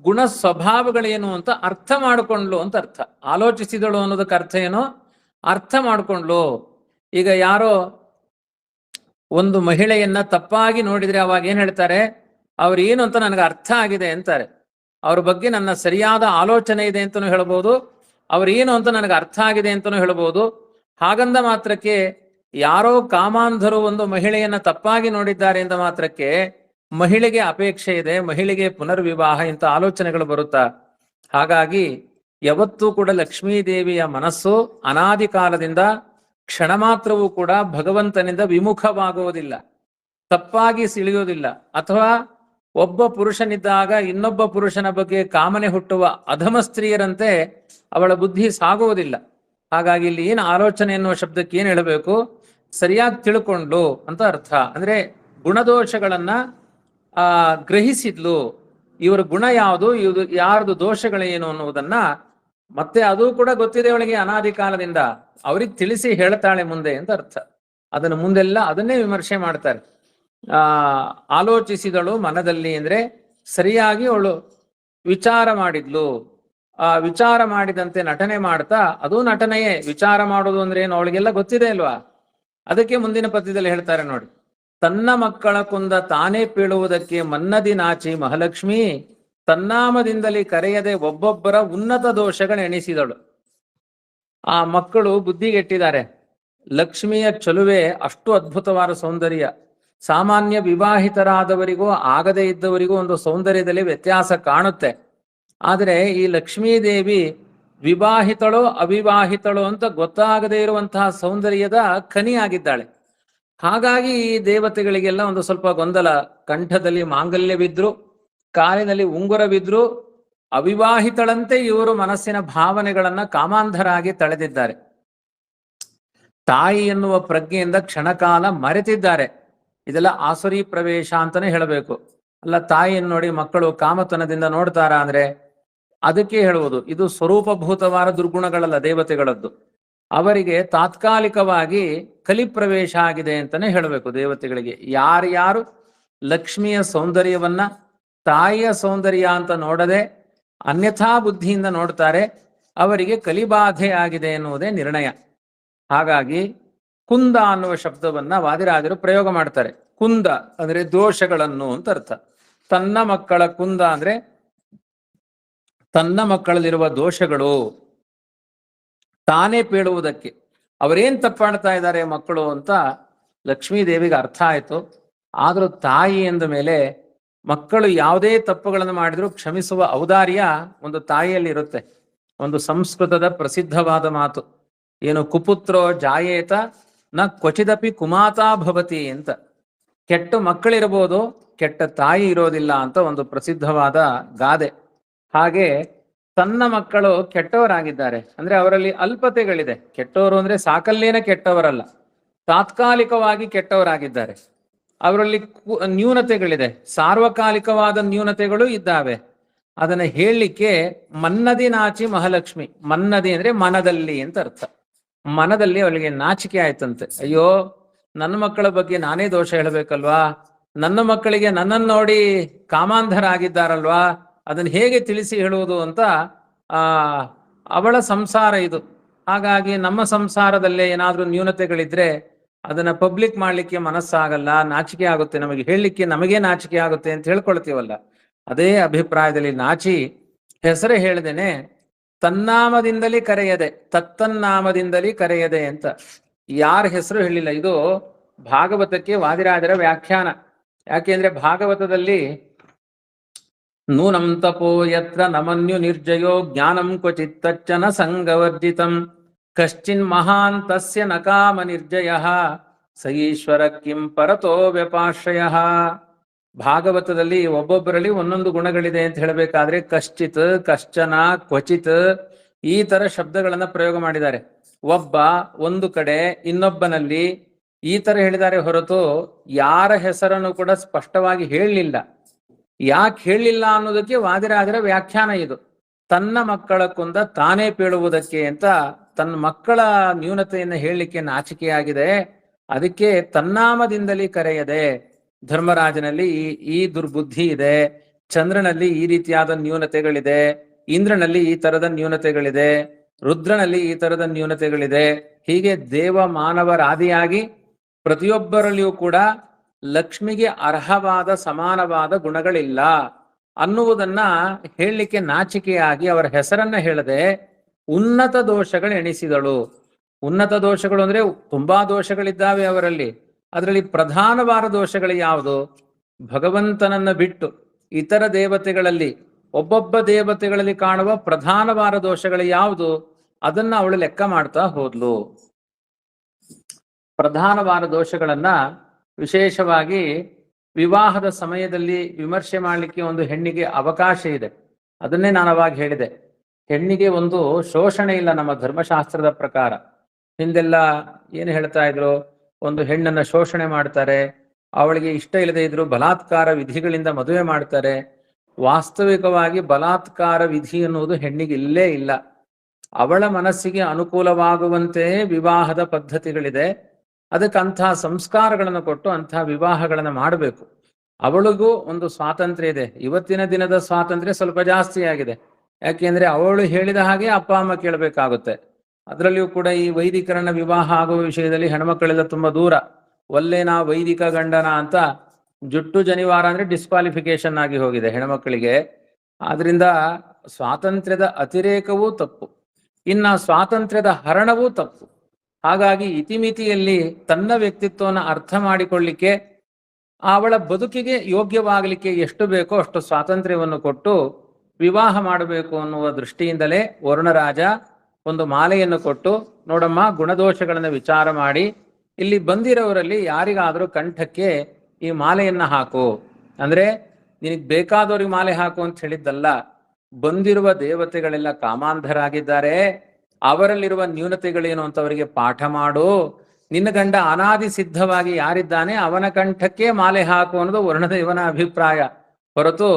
ಗುಣ ಸ್ವಭಾವಗಳೇನು ಅಂತ ಅರ್ಥ ಮಾಡಿಕೊಂಡ್ಲು ಅಂತ ಅರ್ಥ. ಆಲೋಚಿಸಿದಳು ಅನ್ನೋದಕ್ಕೆ ಅರ್ಥ ಏನು, ಅರ್ಥ ಮಾಡಿಕೊಂಡ್ಲು. ಈಗ ಯಾರೋ ಒಂದು ಮಹಿಳೆಯನ್ನ ತಪ್ಪಾಗಿ ನೋಡಿದ್ರೆ ಅವಾಗ ಏನ್ ಹೇಳ್ತಾರೆ, ಅವ್ರು ಏನು ಅಂತ ನನಗೆ ಅರ್ಥ ಆಗಿದೆ ಅಂತಾರೆ. ಅವ್ರ ಬಗ್ಗೆ ನನ್ನ ಸರಿಯಾದ ಆಲೋಚನೆ ಇದೆ ಅಂತಲೂ ಹೇಳ್ಬೋದು, ಅವ್ರೇನು ಅಂತ ನನಗೆ ಅರ್ಥ ಆಗಿದೆ ಅಂತಲೂ ಹೇಳ್ಬೋದು. ಹಾಗಂದ ಮಾತ್ರಕ್ಕೆ ಯಾರೋ ಕಾಮಾಂಧರು ಒಂದು ಮಹಿಳೆಯನ್ನ ತಪ್ಪಾಗಿ ನೋಡಿದ್ದಾರೆ ಎಂದ ಮಾತ್ರಕ್ಕೆ ಮಹಿಳೆಗೆ ಅಪೇಕ್ಷೆ ಇದೆ, ಮಹಿಳೆಗೆ ಪುನರ್ವಿವಾಹ ಇಂಥ ಆಲೋಚನೆಗಳು ಬರುತ್ತಾ? ಹಾಗಾಗಿ ಯಾವತ್ತೂ ಕೂಡ ಲಕ್ಷ್ಮೀದೇವಿಯ ಮನಸ್ಸು ಅನಾದಿ ಕಾಲದಿಂದ ಕ್ಷಣ ಮಾತ್ರವೂ ಕೂಡ ಭಗವಂತನಿಂದ ವಿಮುಖವಾಗುವುದಿಲ್ಲ, ತಪ್ಪಾಗಿ ಸಿಳಿಯುವುದಿಲ್ಲ. ಅಥವಾ ಒಬ್ಬ ಪುರುಷನಿದ್ದಾಗ ಇನ್ನೊಬ್ಬ ಪುರುಷನ ಬಗ್ಗೆ ಕಾಮನೆ ಹುಟ್ಟುವ ಅಧಮ ಸ್ತ್ರೀಯರಂತೆ ಅವಳ ಬುದ್ಧಿ ಸಾಗುವುದಿಲ್ಲ. ಹಾಗಾಗಿ ಇಲ್ಲಿ ಏನು ಆಲೋಚನೆ ಎನ್ನುವ ಶಬ್ದಕ್ಕೆ ಏನು ಹೇಳಬೇಕು, ಸರಿಯಾಗಿ ತಿಳ್ಕೊಂಡ್ಲು ಅಂತ ಅರ್ಥ. ಅಂದ್ರೆ ಗುಣದೋಷಗಳನ್ನ ಗ್ರಹಿಸಿದ್ಲು. ಇವರ ಗುಣ ಯಾವುದು, ಇದು ಯಾರ್ದು ದೋಷಗಳೇನು ಅನ್ನುವುದನ್ನ ಮತ್ತೆ ಅದು ಕೂಡ ಗೊತ್ತಿದೆ ಅವಳಿಗೆ ಅನಾದಿ ಕಾಲದಿಂದ, ಅವ್ರಿಗೆ ತಿಳಿಸಿ ಹೇಳ್ತಾಳೆ ಮುಂದೆ ಅಂತ ಅರ್ಥ. ಅದನ್ನು ಮುಂದೆಲ್ಲ ಅದನ್ನೇ ವಿಮರ್ಶೆ ಮಾಡ್ತಾರೆ. ಆಲೋಚಿಸಿದಳು ಮನದಲ್ಲಿ ಅಂದ್ರೆ ಸರಿಯಾಗಿ ಅವಳು ವಿಚಾರ ಮಾಡಿದ್ಲು. ವಿಚಾರ ಮಾಡಿದಂತೆ ನಟನೆ ಮಾಡ್ತಾ, ಅದು ನಟನೆಯೇ. ವಿಚಾರ ಮಾಡೋದು ಅಂದ್ರೆ ಏನು ಅವಳಿಗೆಲ್ಲ ಗೊತ್ತಿದೆ ಅಲ್ವಾ. ಅದಕ್ಕೆ ಮುಂದಿನ ಪದ್ಯದಲ್ಲಿ ಹೇಳ್ತಾರೆ ನೋಡಿ, ತನ್ನ ಮಕ್ಕಳ ಕುಂದ ತಾನೇ ಪೀಳುವುದಕ್ಕೆ ಮನ್ನದಿ ನಾಚಿ ಮಹಾಲಕ್ಷ್ಮಿ ತನ್ನಾಮದಿಂದಲೇ ಕರೆಯದೆ ಒಬ್ಬೊಬ್ಬರ ಉನ್ನತ ದೋಷಗಳೆಣಿಸಿದಳು. ಆ ಮಕ್ಕಳು ಬುದ್ಧಿಗೆಟ್ಟಿದ್ದಾರೆ. ಲಕ್ಷ್ಮಿಯ ಚಲುವೆ ಅಷ್ಟು ಅದ್ಭುತವಾದ ಸೌಂದರ್ಯ. ಸಾಮಾನ್ಯ ವಿವಾಹಿತರಾದವರಿಗೂ ಆಗದೇ ಇದ್ದವರಿಗೂ ಒಂದು ಸೌಂದರ್ಯದಲ್ಲಿ ವ್ಯತ್ಯಾಸ ಕಾಣುತ್ತೆ. ಆದರೆ ಈ ಲಕ್ಷ್ಮೀದೇವಿ ವಿವಾಹಿತಳೋ ಅವಿವಾಹಿತಳೋ ಅಂತ ಗೊತ್ತಾಗದೇ ಇರುವಂತಹ ಸೌಂದರ್ಯದ ಖನಿಯಾಗಿದ್ದಾಳೆ. ಹಾಗಾಗಿ ಈ ದೇವತೆಗಳಿಗೆಲ್ಲ ಒಂದು ಸ್ವಲ್ಪ ಗೊಂದಲ. ಕಂಠದಲ್ಲಿ ಮಾಂಗಲ್ಯವಿದ್ರು, ಕಾಲಿನಲ್ಲಿ ಉಂಗುರವಿದ್ರು, ಅವಿವಾಹಿತಳಂತೆ ಇವರು ಮನಸ್ಸಿನ ಭಾವನೆಗಳನ್ನ ಕಾಮಾಂಧರಾಗಿ ತಳೆದಿದ್ದಾರೆ. ತಾಯಿ ಎನ್ನುವ ಪ್ರಜ್ಞೆಯಿಂದ ಕ್ಷಣಕಾಲ ಮರೆತಿದ್ದಾರೆ. ಇದೆಲ್ಲ ಆಸುರಿ ಪ್ರವೇಶ ಅಂತಾನೆ ಹೇಳಬೇಕು. ಅಲ್ಲ, ತಾಯಿಯನ್ನು ನೋಡಿ ಮಕ್ಕಳು ಕಾಮತನದಿಂದ ನೋಡ್ತಾರ ಅಂದ್ರೆ ಅದಕ್ಕೆ ಹೇಳುವುದು, ಇದು ಸ್ವರೂಪಭೂತವಾದ ದುರ್ಗುಣಗಳಲ್ಲ ದೇವತೆಗಳದ್ದು. ಅವರಿಗೆ ತಾತ್ಕಾಲಿಕವಾಗಿ ಕಲಿಪ್ರವೇಶ ಆಗಿದೆ ಅಂತಾನೆ ಹೇಳಬೇಕು. ದೇವತೆಗಳಿಗೆ ಯಾರ್ಯಾರು ಲಕ್ಷ್ಮಿಯ ಸೌಂದರ್ಯವನ್ನ ತಾಯಿಯ ಸೌಂದರ್ಯ ಅಂತ ನೋಡದೆ ಅನ್ಯಥಾ ಬುದ್ಧಿಯಿಂದ ನೋಡ್ತಾರೆ, ಅವರಿಗೆ ಕಲಿಬಾಧೆ ಆಗಿದೆ ಎನ್ನುವುದೇ ನಿರ್ಣಯ. ಹಾಗಾಗಿ ಕುಂದ ಅನ್ನುವ ಶಬ್ದವನ್ನ ವಾದಿರಾಜರು ಪ್ರಯೋಗ ಮಾಡ್ತಾರೆ. ಕುಂದ ಅಂದ್ರೆ ದೋಷಗಳನ್ನು ಅಂತ ಅರ್ಥ. ತನ್ನ ಮಕ್ಕಳ ಕುಂದ ಅಂದ್ರೆ ತನ್ನ ಮಕ್ಕಳಲ್ಲಿರುವ ದೋಷಗಳು ತಾನೇ ಪೇಳುವುದಕ್ಕೆ. ಅವರೇನ್ ತಪ್ಪಾಡ್ತಾ ಇದ್ದಾರೆ ಮಕ್ಕಳು ಅಂತ ಲಕ್ಷ್ಮೀದೇವಿಗೆ ಅರ್ಥ ಆಯ್ತು. ಆದ್ರೂ ತಾಯಿ ಎಂದ ಮೇಲೆ ಮಕ್ಕಳು ಯಾವುದೇ ತಪ್ಪುಗಳನ್ನು ಮಾಡಿದ್ರು ಕ್ಷಮಿಸುವ ಔದಾರ್ಯ ಒಂದು ತಾಯಿಯಲ್ಲಿ ಇರುತ್ತೆ. ಒಂದು ಸಂಸ್ಕೃತದ ಪ್ರಸಿದ್ಧವಾದ ಮಾತು ಏನು, ಕುಪುತ್ರೋ ಜಾಯೇತ ನ ಕ್ವಚಿದಪಿ ಕುಮಾತಾ ಭವತಿ ಅಂತ. ಕೆಟ್ಟ ಮಕ್ಕಳಿರ್ಬೋದು, ಕೆಟ್ಟ ತಾಯಿ ಇರೋದಿಲ್ಲ ಅಂತ ಒಂದು ಪ್ರಸಿದ್ಧವಾದ ಗಾದೆ. ಹಾಗೆ ತನ್ನ ಮಕ್ಕಳು ಕೆಟ್ಟವರಾಗಿದ್ದಾರೆ ಅಂದ್ರೆ ಅವರಲ್ಲಿ ಅಲ್ಪತೆಗಳಿದೆ. ಕೆಟ್ಟವರು ಅಂದ್ರೆ ಸಾಕಲ್ಲೇನ ಕೆಟ್ಟವರಲ್ಲ, ತಾತ್ಕಾಲಿಕವಾಗಿ ಕೆಟ್ಟವರಾಗಿದ್ದಾರೆ. ಅವರಲ್ಲಿ ನ್ಯೂನತೆಗಳಿದೆ, ಸಾರ್ವಕಾಲಿಕವಾದ ನ್ಯೂನತೆಗಳು ಇದ್ದಾವೆ. ಅದನ್ನ ಹೇಳಲಿಕ್ಕೆ ಮನ್ನದಿ ನಾಚಿ ಮಹಾಲಕ್ಷ್ಮಿ. ಮನ್ನದಿ ಅಂದ್ರೆ ಮನದಲ್ಲಿ ಅಂತ ಅರ್ಥ. ಮನದಲ್ಲಿ ಅವಳಿಗೆ ನಾಚಿಕೆ ಆಯ್ತಂತೆ. ಅಯ್ಯೋ, ನನ್ನ ಮಕ್ಕಳ ಬಗ್ಗೆ ನಾನೇ ದೋಷ ಹೇಳಬೇಕಲ್ವಾ, ನನ್ನ ಮಕ್ಕಳಿಗೆ ನನ್ನನ್ನು ನೋಡಿ ಕಾಮಾಂಧರಾಗಿದ್ದಾರಲ್ವಾ, ಅದನ್ನ ಹೇಗೆ ತಿಳಿಸಿ ಹೇಳುವುದು ಅಂತ ಅವಳ ಸಂಸಾರ ಇದು. ಹಾಗಾಗಿ ನಮ್ಮ ಸಂಸಾರದಲ್ಲೇ ಏನಾದ್ರೂ ನ್ಯೂನತೆಗಳಿದ್ರೆ ಅದನ್ನ ಪಬ್ಲಿಕ್ ಮಾಡ್ಲಿಕ್ಕೆ ಮನಸ್ಸಾಗಲ್ಲ, ನಾಚಿಕೆ ಆಗುತ್ತೆ, ನಮಗೆ ಹೇಳಲಿಕ್ಕೆ ನಮಗೇ ನಾಚಿಕೆ ಆಗುತ್ತೆ ಅಂತ ಹೇಳ್ಕೊಳ್ತೀವಲ್ಲ. ಅದೇ ಅಭಿಪ್ರಾಯದಲ್ಲಿ ನಾಚಿ ಹೆಸರು ಹೇಳ್ದೇನೆ ತನ್ನಾಮದಿಂದಲೇ ಕರೆಯದೆ, ತತ್ತನ್ನಾಮದಿಂದಲೇ ಕರೆಯದೆ ಅಂತ ಯಾರ ಹೆಸರು ಹೇಳಿಲ್ಲ. ಇದು ಭಾಗವತಕ್ಕೆ ವಾದಿರಾಜರ ವ್ಯಾಖ್ಯಾನ. ಯಾಕೆಂದ್ರೆ ಭಾಗವತದಲ್ಲಿ ನೂನಂ ತಪೋ ಯತ್ರ ನಮನ್ಯು ನಿರ್ಜಯೋ ಜ್ಞಾನಂ ಕ್ವಚಿತ್ತಚ್ಚನ ಸಂಗವರ್ಜಿತಂ ಕಶ್ಚಿನ್ ಮಹಾನ್ ತಸ್ಯ ನಕಾಮ ನಿರ್ಜಯ ಸ ಈಶ್ವರ ಕಿಂ ಪರತೋ ವ್ಯಪಾಶ್ರಯ. ಭಾಗವತದಲ್ಲಿ ಒಬ್ಬೊಬ್ಬರಲ್ಲಿ ಒಂದೊಂದು ಗುಣಗಳಿದೆ ಅಂತ ಹೇಳಬೇಕಾದ್ರೆ ಕಶ್ಚಿತ್, ಕಶ್ಚನ, ಕ್ವಚಿತ್ ಈ ತರ ಶಬ್ದಗಳನ್ನ ಪ್ರಯೋಗ ಮಾಡಿದ್ದಾರೆ. ಒಬ್ಬ, ಒಂದು ಕಡೆ, ಇನ್ನೊಬ್ಬನಲ್ಲಿ ಈ ತರ ಹೇಳಿದ್ದಾರೆ ಹೊರತು ಯಾರ ಹೆಸರನ್ನು ಕೂಡ ಸ್ಪಷ್ಟವಾಗಿ ಹೇಳಲಿಲ್ಲ. ಯಾಕೆ ಹೇಳಲಿಲ್ಲ ಅನ್ನೋದಕ್ಕೆ ವಾದಿರಾಜರ ವ್ಯಾಖ್ಯಾನ ಇದು. ತನ್ನ ಮಕ್ಕಳ ಕುಂದ ತಾನೇ ಪೇಳುವುದಕ್ಕೆ ಅಂತ ತನ್ನ ಮಕ್ಕಳ ನ್ಯೂನತೆಯನ್ನು ಹೇಳಲಿಕ್ಕೆ ನಾಚಿಕೆಯಾಗಿದೆ. ಅದಕ್ಕೆ ತನ್ನಾಮದಿಂದಲೇ ಕರೆಯದೆ. ಧರ್ಮರಾಜನಲ್ಲಿ ಈ ದುರ್ಬುದ್ಧಿ ಇದೆ, ಚಂದ್ರನಲ್ಲಿ ಈ ರೀತಿಯಾದ ನ್ಯೂನತೆಗಳಿದೆ, ಇಂದ್ರನಲ್ಲಿ ಈ ತರದ ನ್ಯೂನತೆಗಳಿದೆ, ರುದ್ರನಲ್ಲಿ ಈ ತರದ ನ್ಯೂನತೆಗಳಿದೆ. ಹೀಗೆ ದೇವ ಮಾನವರಾದಿಯಾಗಿ ಪ್ರತಿಯೊಬ್ಬರಲ್ಲಿಯೂ ಕೂಡ ಲಕ್ಷ್ಮಿಗೆ ಅರ್ಹವಾದ ಸಮಾನವಾದ ಗುಣಗಳಿಲ್ಲ ಅನ್ನುವುದನ್ನ ಹೇಳಲಿಕ್ಕೆ ನಾಚಿಕೆಯಾಗಿ ಅವರ ಹೆಸರನ್ನ ಹೇಳದೆ ಉನ್ನತ ದೋಷಗಳು ಎಣಿಸಿದಳು. ಉನ್ನತ ದೋಷಗಳು ಅಂದ್ರೆ ತುಂಬಾ ದೋಷಗಳಿದ್ದಾವೆ ಅವರಲ್ಲಿ. ಅದರಲ್ಲಿ ಪ್ರಧಾನವಾದ ದೋಷಗಳು ಯಾವುದು? ಭಗವಂತನನ್ನ ಬಿಟ್ಟು ಇತರ ದೇವತೆಗಳಲ್ಲಿ ಒಬ್ಬೊಬ್ಬ ದೇವತೆಗಳಲ್ಲಿ ಕಾಣುವ ಪ್ರಧಾನವಾದ ದೋಷಗಳು ಯಾವುದು? ಅದನ್ನ ಅವಳು ಲೆಕ್ಕ ಮಾಡ್ತಾ ಹೋದ್ಲು. ಪ್ರಧಾನವಾದ ದೋಷಗಳನ್ನ ವಿಶೇಷವಾಗಿ ವಿವಾಹದ ಸಮಯದಲ್ಲಿ ವಿಮರ್ಶೆ ಮಾಡಲಿಕ್ಕೆ ಒಂದು ಹೆಣ್ಣಿಗೆ ಅವಕಾಶ ಇದೆ. ಅದನ್ನೇ ನಾನು ಅವಾಗ ಹೇಳಿದೆ. ಹೆಣ್ಣಿಗೆ ಒಂದು ಶೋಷಣೆ ಇಲ್ಲ ನಮ್ಮ ಧರ್ಮಶಾಸ್ತ್ರದ ಪ್ರಕಾರ. ಹಿಂದೆಲ್ಲ ಏನು ಹೇಳ್ತಾ ಇದ್ರು, ಒಂದು ಹೆಣ್ಣನ್ನ ಶೋಷಣೆ ಮಾಡ್ತಾರೆ, ಅವಳಿಗೆ ಇಷ್ಟ ಇಲ್ಲದೆ ಇದ್ರು ಬಲಾತ್ಕಾರ ವಿಧಿಗಳಿಂದ ಮದುವೆ ಮಾಡ್ತಾರೆ. ವಾಸ್ತವಿಕವಾಗಿ ಬಲಾತ್ಕಾರ ವಿಧಿ ಎನ್ನುವುದು ಹೆಣ್ಣಿಗೆ ಇಲ್ಲೇ ಇಲ್ಲ. ಅವಳ ಮನಸ್ಸಿಗೆ ಅನುಕೂಲವಾಗುವಂತೆ ವಿವಾಹದ ಪದ್ಧತಿಗಳಿದೆ. ಅದಕ್ಕೆ ಅಂಥ ಸಂಸ್ಕಾರಗಳನ್ನು ಕೊಟ್ಟು ಅಂಥ ವಿವಾಹಗಳನ್ನು ಮಾಡಬೇಕು. ಅವಳಿಗೂ ಒಂದು ಸ್ವಾತಂತ್ರ್ಯ ಇದೆ. ಇವತ್ತಿನ ದಿನದ ಸ್ವಾತಂತ್ರ್ಯ ಸ್ವಲ್ಪ ಜಾಸ್ತಿ ಆಗಿದೆ. ಯಾಕೆಂದ್ರೆ ಅವಳು ಹೇಳಿದ ಹಾಗೆ ಅಪ್ಪ ಅಮ್ಮ ಕೇಳಬೇಕಾಗುತ್ತೆ. ಅದರಲ್ಲಿಯೂ ಕೂಡ ಈ ವೈದಿಕರನ್ನ ವಿವಾಹ ಆಗುವ ವಿಷಯದಲ್ಲಿ ಹೆಣ್ಮಕ್ಕಳೆಲ್ಲ ತುಂಬಾ ದೂರ. ಒಲ್ಲೆನಾ ವೈದಿಕ ಗಂಡನ ಅಂತ ಜುಟ್ಟು ಜನಿವಾರ ಅಂದ್ರೆ ಡಿಸ್ಕ್ವಾಲಿಫಿಕೇಶನ್ ಆಗಿ ಹೋಗಿದೆ ಹೆಣ್ಮಕ್ಕಳಿಗೆ. ಆದ್ರಿಂದ ಸ್ವಾತಂತ್ರ್ಯದ ಅತಿರೇಕವೂ ತಪ್ಪು, ಇನ್ನ ಸ್ವಾತಂತ್ರ್ಯದ ಹರಣವೂ ತಪ್ಪು. ಹಾಗಾಗಿ ಇತಿಮಿತಿಯಲ್ಲಿ ತನ್ನ ವ್ಯಕ್ತಿತ್ವವನ್ನು ಅರ್ಥ ಮಾಡಿಕೊಳ್ಳಿಕ್ಕೆ, ಅವಳ ಬದುಕಿಗೆ ಯೋಗ್ಯವಾಗಲಿಕ್ಕೆ ಎಷ್ಟು ಬೇಕೋ ಅಷ್ಟು ಸ್ವಾತಂತ್ರ್ಯವನ್ನು ಕೊಟ್ಟು ವಿವಾಹ ಮಾಡಬೇಕು ಅನ್ನುವ ದೃಷ್ಟಿಯಿಂದಲೇ ವರುಣರಾಜ ಒಂದು ಮಾಲೆಯನ್ನು ಕೊಟ್ಟು, ನೋಡಮ್ಮ ಗುಣದೋಷಗಳನ್ನು ವಿಚಾರ ಮಾಡಿ ಇಲ್ಲಿ ಬಂದಿರೋರಲ್ಲಿ ಯಾರಿಗಾದರೂ ಕಂಠಕ್ಕೆ ಈ ಮಾಲೆಯನ್ನ ಹಾಕು. ಅಂದ್ರೆ ನಿನಗೆ ಬೇಕಾದವ್ರಿಗೆ ಮಾಲೆ ಹಾಕು ಅಂತ ಹೇಳಿದ್ದಲ್ಲ. ಬಂದಿರುವ ದೇವತೆಗಳೆಲ್ಲ ಕಾಮಾಂಧರಾಗಿದ್ದಾರೆ, ಅವರಲ್ಲಿರುವ ನ್ಯೂನತೆಗಳೇನು ಅಂತ ಅವರಿಗೆ ಪಾಠ ಮಾಡು. ನಿನ್ನ ಗಂಡ ಅನಾದಿ ಸಿದ್ಧವಾಗಿ ಯಾರಿದ್ದಾನೆ ಅವನ ಕಂಠಕ್ಕೆ ಮಾಲೆ ಹಾಕು ಅನ್ನೋದು ವರುಣದೇವನ ಅಭಿಪ್ರಾಯ. ಹೊರತು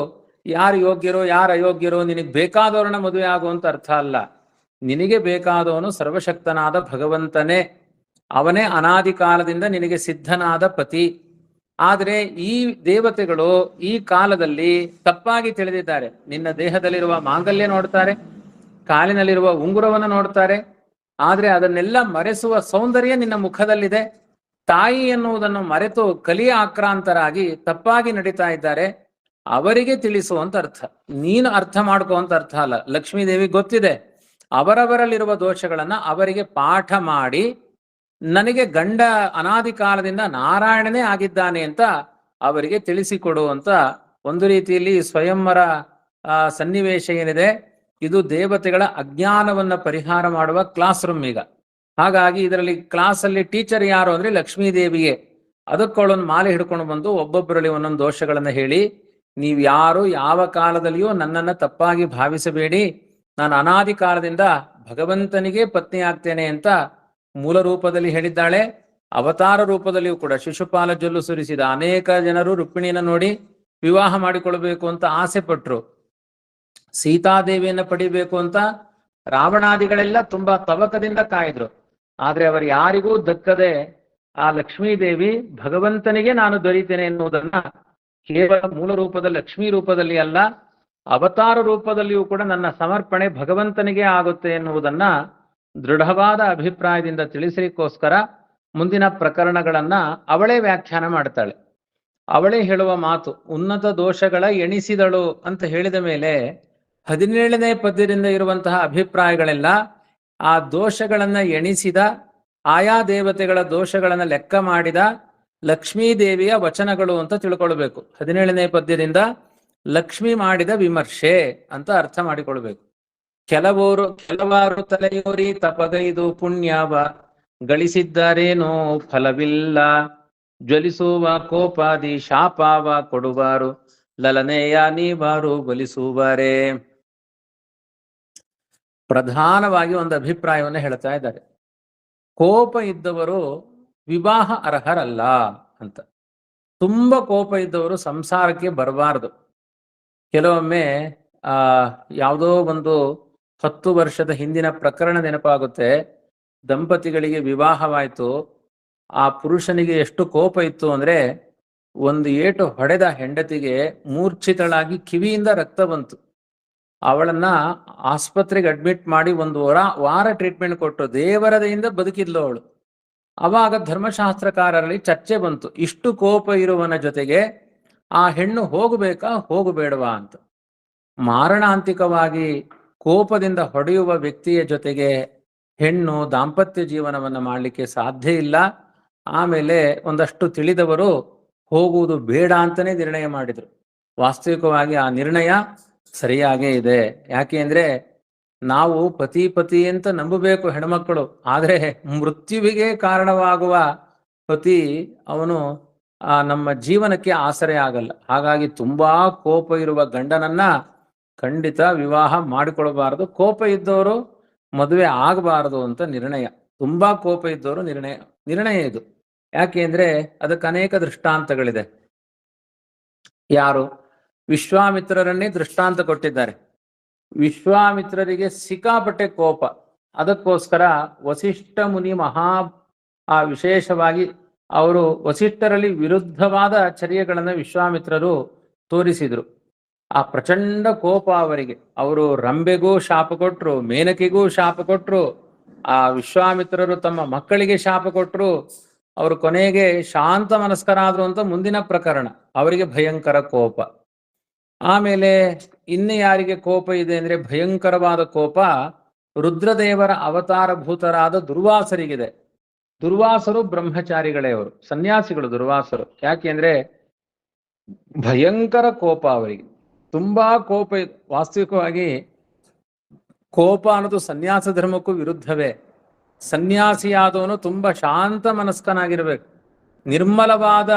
ಯಾರು ಯೋಗ್ಯರೋ ಯಾರು ಅಯೋಗ್ಯರೋ ನಿನಗೆ ಬೇಕಾದವ್ರನ್ನ ಮದುವೆ ಆಗುವಂತ ಅರ್ಥ ಅಲ್ಲ. ನಿನಗೆ ಬೇಕಾದವನು ಸರ್ವಶಕ್ತನಾದ ಭಗವಂತನೇ, ಅವನೇ ಅನಾದಿ ಕಾಲದಿಂದ ನಿನಗೆ ಸಿದ್ಧನಾದ ಪತಿ. ಆದರೆ ಈ ದೇವತೆಗಳು ಈ ಕಾಲದಲ್ಲಿ ತಪ್ಪಾಗಿ ತಿಳಿದಿದ್ದಾರೆ. ನಿನ್ನ ದೇಹದಲ್ಲಿರುವ ಮಾಂಗಲ್ಯ ನೋಡ್ತಾರೆ, ಕಾಲಿನಲ್ಲಿರುವ ಉಂಗುರವನ್ನು ನೋಡ್ತಾರೆ, ಆದ್ರೆ ಅದನ್ನೆಲ್ಲ ಮರೆಸುವ ಸೌಂದರ್ಯ ನಿನ್ನ ಮುಖದಲ್ಲಿದೆ. ತಾಯಿ ಎನ್ನುವುದನ್ನು ಮರೆತು ಕಲಿಯ ಆಕ್ರಾಂತರಾಗಿ ತಪ್ಪಾಗಿ ನಡೀತಾ ಇದ್ದಾರೆ. ಅವರಿಗೆ ತಿಳಿಸುವಂತ ಅರ್ಥ, ನೀನು ಅರ್ಥ ಮಾಡ್ಕೋ ಅಂತ ಅರ್ಥ ಅಲ್ಲ. ಲಕ್ಷ್ಮೀದೇವಿ ಗೊತ್ತಿದೆ ಅವರವರಲ್ಲಿರುವ ದೋಷಗಳನ್ನ ಅವರಿಗೆ ಪಾಠ ಮಾಡಿ, ನನಗೆ ಗಂಡ ಅನಾದಿ ಕಾಲದಿಂದ ನಾರಾಯಣನೇ ಆಗಿದ್ದಾನೆ ಅಂತ ಅವರಿಗೆ ತಿಳಿಸಿಕೊಡುವಂತ ಒಂದು ರೀತಿಯಲ್ಲಿ ಸ್ವಯಂವರ ಸನ್ನಿವೇಶ ಏನಿದೆ, ಇದು ದೇವತೆಗಳ ಅಜ್ಞಾನವನ್ನ ಪರಿಹಾರ ಮಾಡುವ ಕ್ಲಾಸ್ ರೂಮ್ ಈಗ. ಹಾಗಾಗಿ ಇದರಲ್ಲಿ ಕ್ಲಾಸಲ್ಲಿ ಟೀಚರ್ ಯಾರು ಅಂದ್ರೆ ಲಕ್ಷ್ಮೀದೇವಿಯೇ. ಅದಕ್ಕೊಳ್ಳೊಂದು ಮಾಲೆ ಹಿಡ್ಕೊಂಡು ಬಂದು ಒಬ್ಬೊಬ್ಬರಲ್ಲಿ ಒಂದೊಂದು ದೋಷಗಳನ್ನ ಹೇಳಿ, ನೀವು ಯಾರು ಯಾವ ಕಾಲದಲ್ಲಿಯೂ ನನ್ನನ್ನ ತಪ್ಪಾಗಿ ಭಾವಿಸಬೇಡಿ, ನಾನು ಅನಾದಿ ಕಾಲದಿಂದ ಭಗವಂತನಿಗೆ ಪತ್ನಿ ಆಗ್ತೇನೆ ಅಂತ ಮೂಲ ರೂಪದಲ್ಲಿ ಹೇಳಿದ್ದಾಳೆ. ಅವತಾರ ರೂಪದಲ್ಲಿಯೂ ಕೂಡ ಶಿಶುಪಾಲ ಜೊಲ್ಲು ಸುರಿಸಿದ ಅನೇಕ ಜನರು ರುಕ್ಮಿಣಿಯನ್ನು ನೋಡಿ ವಿವಾಹ ಮಾಡಿಕೊಳ್ಬೇಕು ಅಂತ ಆಸೆ ಪಟ್ರು. ಸೀತಾದೇವಿಯನ್ನ ಪಡಿಬೇಕು ಅಂತ ರಾವಣಾದಿಗಳೆಲ್ಲ ತುಂಬಾ ತವಕದಿಂದ ಕಾಯ್ದ್ರು. ಆದ್ರೆ ಅವರು ಯಾರಿಗೂ ದಕ್ಕದೆ ಆ ಲಕ್ಷ್ಮೀದೇವಿ ಭಗವಂತನಿಗೆ ನಾನು ದೊರೀತೇನೆ ಎನ್ನುವುದನ್ನ ಕೇವಲ ಮೂಲ ರೂಪದ ಲಕ್ಷ್ಮೀ ರೂಪದಲ್ಲಿ ಅಲ್ಲ, ಅವತಾರ ರೂಪದಲ್ಲಿಯೂ ಕೂಡ ನನ್ನ ಸಮರ್ಪಣೆ ಭಗವಂತನಿಗೆ ಆಗುತ್ತೆ ಎನ್ನುವುದನ್ನ ದೃಢವಾದ ಅಭಿಪ್ರಾಯದಿಂದ ತಿಳಿಸಲಿಕ್ಕೋಸ್ಕರ ಮುಂದಿನ ಪ್ರಕರಣಗಳನ್ನ ಅವಳೇ ವ್ಯಾಖ್ಯಾನ ಮಾಡ್ತಾಳೆ. ಅವಳೇ ಹೇಳುವ ಮಾತು, ಉನ್ನತ ದೋಷಗಳ ಎಣಿಸಿದಳು ಅಂತ ಹೇಳಿದ ಮೇಲೆ 17ನೇ ಪದ್ಯದಿಂದ ಇರುವಂತಹ ಅಭಿಪ್ರಾಯಗಳೆಲ್ಲ ಆ ದೋಷಗಳನ್ನ ಎಣಿಸಿದ, ಆಯಾ ದೇವತೆಗಳ ದೋಷಗಳನ್ನ ಲೆಕ್ಕ ಮಾಡಿದ ಲಕ್ಷ್ಮೀದೇವಿಯ ವಚನಗಳು ಅಂತ ತಿಳ್ಕೊಳ್ಬೇಕು. 17ನೇ ಪದ್ಯದಿಂದ ಲಕ್ಷ್ಮಿ ಮಾಡಿದ ವಿಮರ್ಶೆ ಅಂತ ಅರ್ಥ ಮಾಡಿಕೊಳ್ಬೇಕು. ಕೆಲವಾರು ತಲೆಯೋರಿ ತಪಗೈದು ಪುಣ್ಯವ ಗಳಿಸಿದ್ದಾರೇನೋ ಫಲವಿಲ್ಲ, ಜ್ವಲಿಸುವ ಕೋಪಾದಿ ಶಾಪಾವ ಕೊಡುವಾರು, ಲಲನೆಯ ನೀವಾರು ಬಲಿಸುವರೇ. ಪ್ರಧಾನವಾಗಿ ಒಂದು ಅಭಿಪ್ರಾಯವನ್ನು ಹೇಳ್ತಾ ಇದ್ದಾರೆ. ಕೋಪ ಇದ್ದವರು ವಿವಾಹ ಅರ್ಹರಲ್ಲ ಅಂತ. ತುಂಬಾ ಕೋಪ ಇದ್ದವರು ಸಂಸಾರಕ್ಕೆ ಬರಬಾರದು. ಕೆಲವೊಮ್ಮೆ ಯಾವುದೋ ಒಂದು 10 ವರ್ಷದ ಹಿಂದಿನ ಪ್ರಕರಣ ನೆನಪಾಗುತ್ತೆ. ದಂಪತಿಗಳಿಗೆ ವಿವಾಹವಾಯಿತು. ಆ ಪುರುಷನಿಗೆ ಎಷ್ಟು ಕೋಪ ಇತ್ತು ಅಂದ್ರೆ, ಒಂದು ಏಟು ಹೊಡೆದ ಹೆಂಡತಿಗೆ ಮೂರ್ಛಿತಳಾಗಿ ಕಿವಿಯಿಂದ ರಕ್ತ ಬಂತು. ಅವಳನ್ನ ಆಸ್ಪತ್ರೆಗೆ ಅಡ್ಮಿಟ್ ಮಾಡಿ 1 ವಾರ ಟ್ರೀಟ್ಮೆಂಟ್ ಕೊಟ್ಟು ದೇವರದೆಯಿಂದ ಬದುಕಿದ್ಲು ಅವಳು. ಅವಾಗ ಧರ್ಮಶಾಸ್ತ್ರಕಾರರಲ್ಲಿ ಚರ್ಚೆ ಬಂತು, ಇಷ್ಟು ಕೋಪ ಇರುವನ ಜೊತೆಗೆ ಆ ಹೆಣ್ಣು ಹೋಗಬೇಕಾ ಹೋಗಬೇಡವಾ ಅಂತ. ಮಾರಣಾಂತಿಕವಾಗಿ ಕೋಪದಿಂದ ಹೊಡೆಯುವ ವ್ಯಕ್ತಿಯ ಜೊತೆಗೆ ಹೆಣ್ಣು ದಾಂಪತ್ಯ ಜೀವನವನ್ನು ಮಾಡಲಿಕ್ಕೆ ಸಾಧ್ಯ ಇಲ್ಲ. ಆಮೇಲೆ ಒಂದಷ್ಟು ತಿಳಿದವರು ಹೋಗುವುದು ಬೇಡ ಅಂತಾನೆ ನಿರ್ಣಯ ಮಾಡಿದ್ರು. ವಾಸ್ತವಿಕವಾಗಿ ಆ ನಿರ್ಣಯ ಸರಿಯಾಗೇ ಇದೆ. ಯಾಕೆ ಅಂದ್ರೆ ನಾವು ಪತಿ ಅಂತ ನಂಬಬೇಕು ಹೆಣ್ಮಕ್ಕಳು, ಆದರೆ ಮೃತ್ಯುವಿಗೆ ಕಾರಣವಾಗುವ ಪತಿ ಅವನು ನಮ್ಮ ಜೀವನಕ್ಕೆ ಆಸರೆ ಆಗಲ್ಲ. ಹಾಗಾಗಿ ತುಂಬಾ ಕೋಪ ಇರುವ ಗಂಡನನ್ನ ಖಂಡಿತ ವಿವಾಹ ಮಾಡಿಕೊಳ್ಬಾರದು. ಕೋಪ ಇದ್ದವರು ಮದುವೆ ಆಗಬಾರದು ಅಂತ ನಿರ್ಣಯ. ತುಂಬಾ ಕೋಪ ಇದ್ದವರು ನಿರ್ಣಯ ಇದು. ಯಾಕೆ ಅಂದ್ರೆ ಅದಕ್ಕೆ ಅನೇಕ ದೃಷ್ಟಾಂತಗಳಿದೆ. ಯಾರು ವಿಶ್ವಾಮಿತ್ರರನ್ನೇ ದೃಷ್ಟಾಂತ ಕೊಟ್ಟಿದ್ದಾರೆ. ವಿಶ್ವಾಮಿತ್ರರಿಗೆ ಸಿಕ್ಕಾಪಟ್ಟೆ ಕೋಪ. ಅದಕ್ಕೋಸ್ಕರ ವಸಿಷ್ಠ ಮುನಿ ವಿಶೇಷವಾಗಿ ಅವರು ವಸಿಷ್ಠರಲ್ಲಿ ವಿರುದ್ಧವಾದ ಚರ್ಯಗಳನ್ನು ವಿಶ್ವಾಮಿತ್ರರು ತೋರಿಸಿದರು. ಆ ಪ್ರಚಂಡ ಕೋಪ ಅವರಿಗೆ. ಅವರು ರಂಬೆಗೂ ಶಾಪ ಕೊಟ್ರು, ಮೇನಕೆಗೂ ಶಾಪ ಕೊಟ್ರು, ಆ ವಿಶ್ವಾಮಿತ್ರರು ತಮ್ಮ ಮಕ್ಕಳಿಗೆ ಶಾಪ ಕೊಟ್ರು. ಅವರು ಕೊನೆಗೆ ಶಾಂತ ಮನಸ್ಕರಾದ್ರು ಅಂತ ಮುಂದಿನ ಪ್ರಕರಣ. ಅವರಿಗೆ ಭಯಂಕರ ಕೋಪ. ಆಮೇಲೆ ಇನ್ನು ಯಾರಿಗೆ ಕೋಪ ಇದೆ ಅಂದ್ರೆ ಭಯಂಕರವಾದ ಕೋಪ ರುದ್ರದೇವರ ಅವತಾರ ಭೂತರಾದ ದುರ್ವಾಸರಿಗಿದೆ. ದುರ್ವಾಸರು ಬ್ರಹ್ಮಚಾರಿಗಳೇ, ಅವರು ಸನ್ಯಾಸಿಗಳು ದುರ್ವಾಸರು. ಯಾಕೆಂದ್ರೆ ಭಯಂಕರ ಕೋಪ ಅವರಿಗೆ, ತುಂಬಾ ಕೋಪ. ವಾಸ್ತವಿಕವಾಗಿ ಕೋಪ ಅನ್ನೋದು ಸನ್ಯಾಸ ಧರ್ಮಕ್ಕೂ ವಿರುದ್ಧವೇ. ಸನ್ಯಾಸಿಯಾದವನು ತುಂಬಾ ಶಾಂತ ಮನಸ್ಕನಾಗಿರ್ಬೇಕು, ನಿರ್ಮಲವಾದ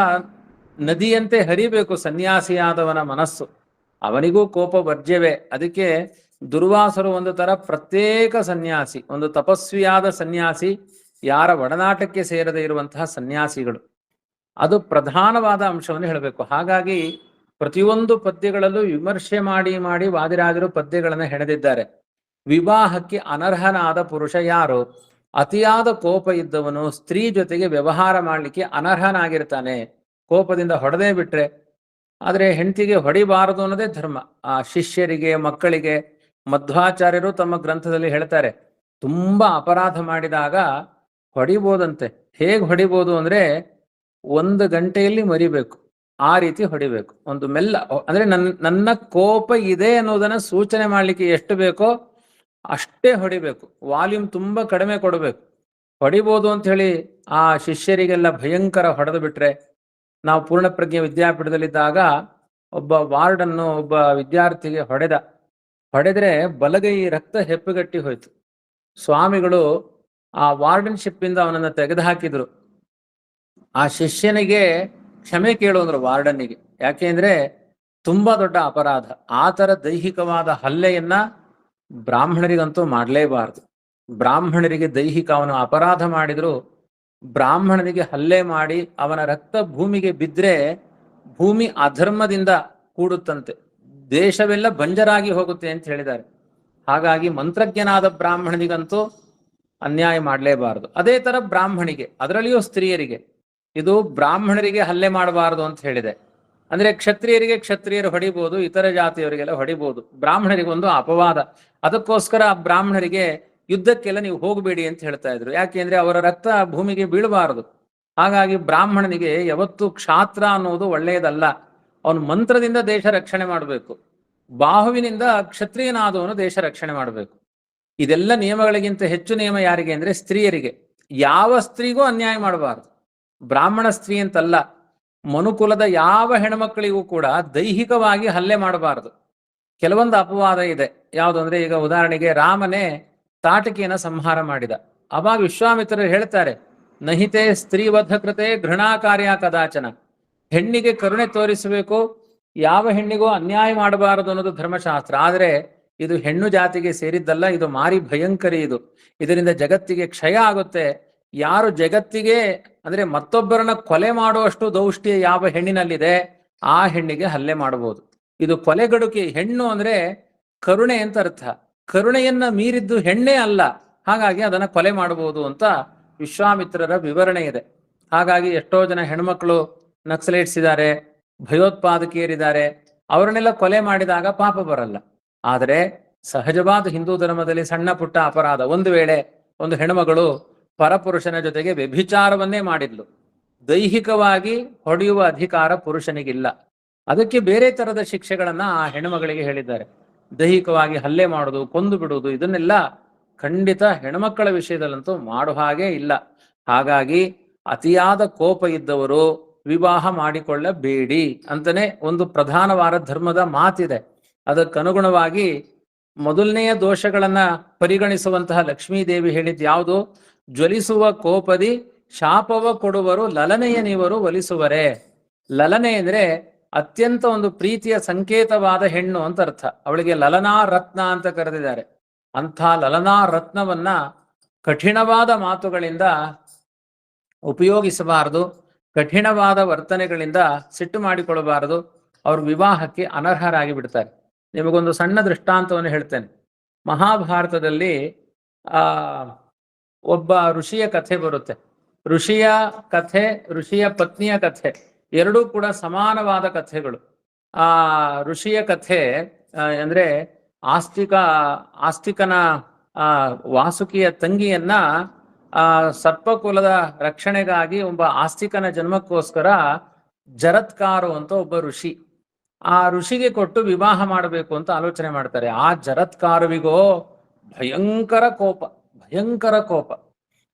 ನದಿಯಂತೆ ಹರಿಬೇಕು ಸನ್ಯಾಸಿಯಾದವನ ಮನಸ್ಸು. ಅವನಿಗೂ ಕೋಪ ವರ್ಜ್ಯವೇ. ಅದಕ್ಕೆ ದುರ್ವಾಸರು ಒಂದು ತರ ಪ್ರತ್ಯೇಕ ಸನ್ಯಾಸಿ, ಒಂದು ತಪಸ್ವಿಯಾದ ಸನ್ಯಾಸಿ, ಯಾರ ಒಡನಾಟಕ್ಕೆ ಸೇರದೇ ಇರುವಂತಹ ಸನ್ಯಾಸಿಗಳು. ಅದು ಪ್ರಧಾನವಾದ ಅಂಶವನ್ನು ಹೇಳಬೇಕು. ಹಾಗಾಗಿ ಪ್ರತಿಯೊಂದು ಪದ್ಯಗಳಲ್ಲೂ ವಿಮರ್ಶೆ ಮಾಡಿ ಮಾಡಿ ವಾದಿರಾಜರು ಪದ್ಯಗಳನ್ನು ಹೆಣೆದಿದ್ದಾರೆ. ವಿವಾಹಕ್ಕೆ ಅನರ್ಹನಾದ ಪುರುಷ ಯಾರು? ಅತಿಯಾದ ಕೋಪ ಇದ್ದವನು ಸ್ತ್ರೀ ಜೊತೆಗೆ ವ್ಯವಹಾರ ಮಾಡಲಿಕ್ಕೆ ಅನರ್ಹನಾಗಿರ್ತಾನೆ. ಕೋಪದಿಂದ ಹೊಡೆದೇ ಬಿಟ್ರೆ. ಆದರೆ ಹೆಂಡತಿಗೆ ಹೊಡಿಬಾರದು ಅನ್ನೋದೇ ಧರ್ಮ. ಆ ಶಿಷ್ಯರಿಗೆ, ಮಕ್ಕಳಿಗೆ ಮಧ್ವಾಚಾರ್ಯರು ತಮ್ಮ ಗ್ರಂಥದಲ್ಲಿ ಹೇಳ್ತಾರೆ, ತುಂಬಾ ಅಪರಾಧ ಮಾಡಿದಾಗ ಹೊಡಿಬೋದಂತೆ. ಹೇಗೆ ಹೊಡಿಬೋದು ಅಂದ್ರೆ 1 ಗಂಟೆಯಲ್ಲಿ ಮರಿಬೇಕು, ಆ ರೀತಿ ಹೊಡಿಬೇಕು. ಒಂದು ಮೆಲ್ಲ ಅಂದ್ರೆ ನನ್ನ ಕೋಪ ಇದೆ ಅನ್ನೋದನ್ನ ಸೂಚನೆ ಮಾಡ್ಲಿಕ್ಕೆ ಎಷ್ಟು ಬೇಕೋ ಅಷ್ಟೇ ಹೊಡಿಬೇಕು. ವಾಲ್ಯೂಮ್ ತುಂಬಾ ಕಡಿಮೆ ಕೊಡಬೇಕು. ಹೊಡಿಬೋದು ಅಂತ ಹೇಳಿ ಆ ಶಿಷ್ಯರಿಗೆಲ್ಲ ಭಯಂಕರ ಹೊಡೆದು ಬಿಟ್ರೆ. ನಾವು ಪೂರ್ಣಪ್ರಜ್ಞೆ ವಿದ್ಯಾಪೀಠದಲ್ಲಿದ್ದಾಗ ಒಬ್ಬ ವಾರ್ಡನ್ನು ಒಬ್ಬ ವಿದ್ಯಾರ್ಥಿಗೆ ಹೊಡೆದ್ರೆ ಬಲಗೈ ರಕ್ತ ಹೆಪ್ಪುಗಟ್ಟಿ ಹೋಯ್ತು. ಸ್ವಾಮಿಗಳು ಆ ವಾರ್ಡನ್ಶಿಪ್ ಇಂದ ಅವನನ್ನು ತೆಗೆದುಹಾಕಿದ್ರು. ಆ ಶಿಷ್ಯನಿಗೆ ಕ್ಷಮೆ ಕೇಳು ಅಂದ್ರು ವಾರ್ಡನ್ನಿಗೆ. ಯಾಕೆಂದ್ರೆ ತುಂಬಾ ದೊಡ್ಡ ಅಪರಾಧ. ಆ ಥರ ದೈಹಿಕವಾದ ಹಲ್ಲೆಯನ್ನ ಬ್ರಾಹ್ಮಣರಿಗಂತೂ ಮಾಡಲೇಬಾರದು. ಬ್ರಾಹ್ಮಣರಿಗೆ ದೈಹಿಕ ಅವನು ಅಪರಾಧ ಮಾಡಿದ್ರು, ಬ್ರಾಹ್ಮಣನಿಗೆ ಹಲ್ಲೆ ಮಾಡಿ ಅವನ ರಕ್ತ ಭೂಮಿಗೆ ಬಿದ್ದರೆ ಭೂಮಿ ಅಧರ್ಮದಿಂದ ಕೂಡುತ್ತಂತೆ, ದೇಶವೆಲ್ಲ ಬಂಜರಾಗಿ ಹೋಗುತ್ತೆ ಅಂತ ಹೇಳಿದ್ದಾರೆ. ಹಾಗಾಗಿ ಮಂತ್ರಜ್ಞನಾದ ಬ್ರಾಹ್ಮಣನಿಗಂತೂ ಅನ್ಯಾಯ ಮಾಡಲೇಬಾರದು. ಅದೇ ತರ ಬ್ರಾಹ್ಮಣಿಗೆ, ಅದರಲ್ಲಿಯೂ ಸ್ತ್ರೀಯರಿಗೆ. ಇದು ಬ್ರಾಹ್ಮಣರಿಗೆ ಹಲ್ಲೆ ಮಾಡಬಾರದು ಅಂತ ಹೇಳಿದೆ. ಅಂದ್ರೆ ಕ್ಷತ್ರಿಯರು ಹೊಡಿಬಹುದು, ಇತರ ಜಾತಿಯವರಿಗೆಲ್ಲ ಹೊಡಿಬಹುದು. ಬ್ರಾಹ್ಮಣರಿಗೆ ಒಂದು ಅಪವಾದ. ಅದಕ್ಕೋಸ್ಕರ ಬ್ರಾಹ್ಮಣರಿಗೆ ಯುದ್ಧಕ್ಕೆಲ್ಲ ನೀವು ಹೋಗಬೇಡಿ ಅಂತ ಹೇಳ್ತಾ ಇದ್ರು. ಯಾಕೆಂದ್ರೆ ಅವರ ರಕ್ತ ಭೂಮಿಗೆ ಬೀಳಬಾರದು. ಹಾಗಾಗಿ ಬ್ರಾಹ್ಮಣನಿಗೆ ಯಾವತ್ತು ಕ್ಷಾತ್ರ ಅನ್ನೋದು ಒಳ್ಳೆಯದಲ್ಲ. ಅವನು ಮಂತ್ರದಿಂದ ದೇಶ ರಕ್ಷಣೆ ಮಾಡಬೇಕು, ಬಾಹುವಿನಿಂದ ಕ್ಷತ್ರಿಯನಾದವನು ದೇಶ ರಕ್ಷಣೆ ಮಾಡಬೇಕು. ಇದೆಲ್ಲ ನಿಯಮಗಳಿಗಿಂತ ಹೆಚ್ಚು ನಿಯಮ ಯಾರಿಗೆ ಅಂದ್ರೆ ಸ್ತ್ರೀಯರಿಗೆ. ಯಾವ ಸ್ತ್ರೀಗೂ ಅನ್ಯಾಯ ಮಾಡಬಾರದು. ಬ್ರಾಹ್ಮಣ ಸ್ತ್ರೀ ಅಂತಲ್ಲ, ಮನುಕುಲದ ಯಾವ ಹೆಣ್ಮಕ್ಕಳಿಗೂ ಕೂಡ ದೈಹಿಕವಾಗಿ ಹಲ್ಲೆ ಮಾಡಬಾರದು. ಕೆಲವೊಂದು ಅಪವಾದ ಇದೆ. ಯಾವುದು ಅಂದ್ರೆ, ಈಗ ಉದಾಹರಣೆಗೆ ರಾಮನೇ ತಾಟಕಿಯನ್ನ ಸಂಹಾರ ಮಾಡಿದ. ಅವಾಗ ವಿಶ್ವಾಮಿತ್ರರು ಹೇಳ್ತಾರೆ, ನಹಿತೆ ಸ್ತ್ರೀವಧ ಕೃತೆ ಘೃಣಾ ಕಾರ್ಯ ಕದಾಚನ. ಹೆಣ್ಣಿಗೆ ಕರುಣೆ ತೋರಿಸಬೇಕು, ಯಾವ ಹೆಣ್ಣಿಗೂ ಅನ್ಯಾಯ ಮಾಡಬಾರದು ಅನ್ನೋದು ಧರ್ಮಶಾಸ್ತ್ರ. ಆದರೆ ಇದು ಹೆಣ್ಣು ಜಾತಿಗೆ ಸೇರಿದ್ದಲ್ಲ, ಇದು ಮಾರಿ ಭಯಂಕರಿ. ಇದರಿಂದ ಜಗತ್ತಿಗೆ ಕ್ಷಯ ಆಗುತ್ತೆ. ಯಾರು ಜಗತ್ತಿಗೆ ಅಂದ್ರೆ ಮತ್ತೊಬ್ಬರನ್ನ ಕೊಲೆ ಮಾಡುವಷ್ಟು ದೌಷ್ಟ್ಯ ಯಾವ ಹೆಣ್ಣಿನಲ್ಲಿದೆ ಆ ಹೆಣ್ಣಿಗೆ ಹಲ್ಲೆ ಮಾಡಬಹುದು. ಇದು ಕೊಲೆಗಡುಕಿ. ಹೆಣ್ಣು ಅಂದ್ರೆ ಕರುಣೆ ಅಂತ ಅರ್ಥ. ಕರುಣೆಯನ್ನ ಮೀರಿದ್ದು ಹೆಣ್ಣೇ ಅಲ್ಲ, ಹಾಗಾಗಿ ಅದನ್ನ ಕೊಲೆ ಮಾಡಬಹುದು ಅಂತ ವಿಶ್ವಾಮಿತ್ರರ ವಿವರಣೆ ಇದೆ. ಹಾಗಾಗಿ ಎಷ್ಟೋ ಜನ ಹೆಣ್ಮಕ್ಳು ನಕ್ಸಲೇಟ್ಸ್ ಇದ್ದಾರೆ, ಭಯೋತ್ಪಾದಕಿಯರಿದ್ದಾರೆ, ಅವರನ್ನೆಲ್ಲ ಕೊಲೆ ಮಾಡಿದಾಗ ಪಾಪ ಬರಲ್ಲ. ಆದರೆ ಸಹಜವಾದ ಹಿಂದೂ ಧರ್ಮದಲ್ಲಿ ಸಣ್ಣ ಪುಟ್ಟ ಅಪರಾಧ, ಒಂದು ವೇಳೆ ಒಂದು ಹೆಣ್ಮಗಳು ಪರಪುರುಷನ ಜೊತೆಗೆ ವ್ಯಭಿಚಾರವನ್ನೇ ಮಾಡಿದ್ಲು, ದೈಹಿಕವಾಗಿ ಹೊಡೆಯುವ ಅಧಿಕಾರ ಪುರುಷನಿಗಿಲ್ಲ. ಅದಕ್ಕೆ ಬೇರೆ ತರದ ಶಿಕ್ಷೆಗಳನ್ನ ಆ ಹೆಣ್ಮಗಳಿಗೆ ಹೇಳಿದ್ದಾರೆ. ದೈಹಿಕವಾಗಿ ಹಲ್ಲೆ ಮಾಡುವುದು, ಕೊಂದು ಬಿಡುವುದು, ಇದನ್ನೆಲ್ಲ ಖಂಡಿತ ಹೆಣ್ಮಕ್ಕಳ ವಿಷಯದಲ್ಲಂತೂ ಮಾಡೋ ಹಾಗೆ ಇಲ್ಲ. ಹಾಗಾಗಿ ಅತಿಯಾದ ಕೋಪ ಇದ್ದವರು ವಿವಾಹ ಮಾಡಿಕೊಳ್ಳಬೇಡಿ ಅಂತಾನೆ ಒಂದು ಪ್ರಧಾನವಾದ ಧರ್ಮದ ಮಾತಿದೆ. ಅದಕ್ಕನುಗುಣವಾಗಿ ಮೊದಲನೆಯ ದೋಷಗಳನ್ನ ಪರಿಗಣಿಸುವಂತಹ ಲಕ್ಷ್ಮೀದೇವಿ ಹೇಳಿದ್ ಯಾವುದು? ಜ್ವಲಿಸುವ ಕೋಪದಿ ಶಾಪವ ಕೊಡುವರು ಲಲನೆಯ ನೀವರು ಒಲಿಸುವರೆ. ಲಲನೆ ಅಂದ್ರೆ ಅತ್ಯಂತ ಒಂದು ಪ್ರೀತಿಯ ಸಂಕೇತವಾದ ಹೆಣ್ಣು ಅಂತ ಅರ್ಥ. ಅವಳಿಗೆ ಲಲನಾ ರತ್ನ ಅಂತ ಕರೆದಿದ್ದಾರೆ. ಅಂಥ ಲಲನಾ ರತ್ನವನ್ನ ಕಠಿಣವಾದ ಮಾತುಗಳಿಂದ ಉಪಯೋಗಿಸಬಾರದು, ಕಠಿಣವಾದ ವರ್ತನೆಗಳಿಂದ ಸಿಟ್ಟು ಮಾಡಿಕೊಳ್ಳಬಾರದು. ಅವರು ವಿವಾಹಕ್ಕೆ ಅನರ್ಹರಾಗಿ ಬಿಡ್ತಾರೆ. ನಿಮಗೊಂದು ಸಣ್ಣ ದೃಷ್ಟಾಂತವನ್ನು ಹೇಳ್ತೇನೆ. ಮಹಾಭಾರತದಲ್ಲಿ ಆ ಒಬ್ಬ ಋಷಿಯ ಕಥೆ ಬರುತ್ತೆ. ಋಷಿಯ ಕಥೆ, ಋಷಿಯ ಪತ್ನಿಯ ಕಥೆ ಎರಡೂ ಕೂಡ ಸಮಾನವಾದ ಕಥೆಗಳು. ಆ ಋಷಿಯ ಕಥೆ ಅಂದ್ರೆ ಆಸ್ತಿಕನ ವಾಸುಕಿಯ ತಂಗಿಯನ್ನ ಸರ್ಪಕುಲದ ರಕ್ಷಣೆಗಾಗಿ ಒಬ್ಬ ಆಸ್ತಿಕನ ಜನ್ಮಕ್ಕೋಸ್ಕರ ಜರತ್ಕಾರು ಅಂತ ಒಬ್ಬ ಋಷಿ, ಆ ಋಷಿಗೆ ಕೊಟ್ಟು ವಿವಾಹ ಮಾಡಬೇಕು ಅಂತ ಆಲೋಚನೆ ಮಾಡ್ತಾರೆ. ಆ ಜರತ್ಕಾರುವಿಗೋ ಭಯಂಕರ ಕೋಪ.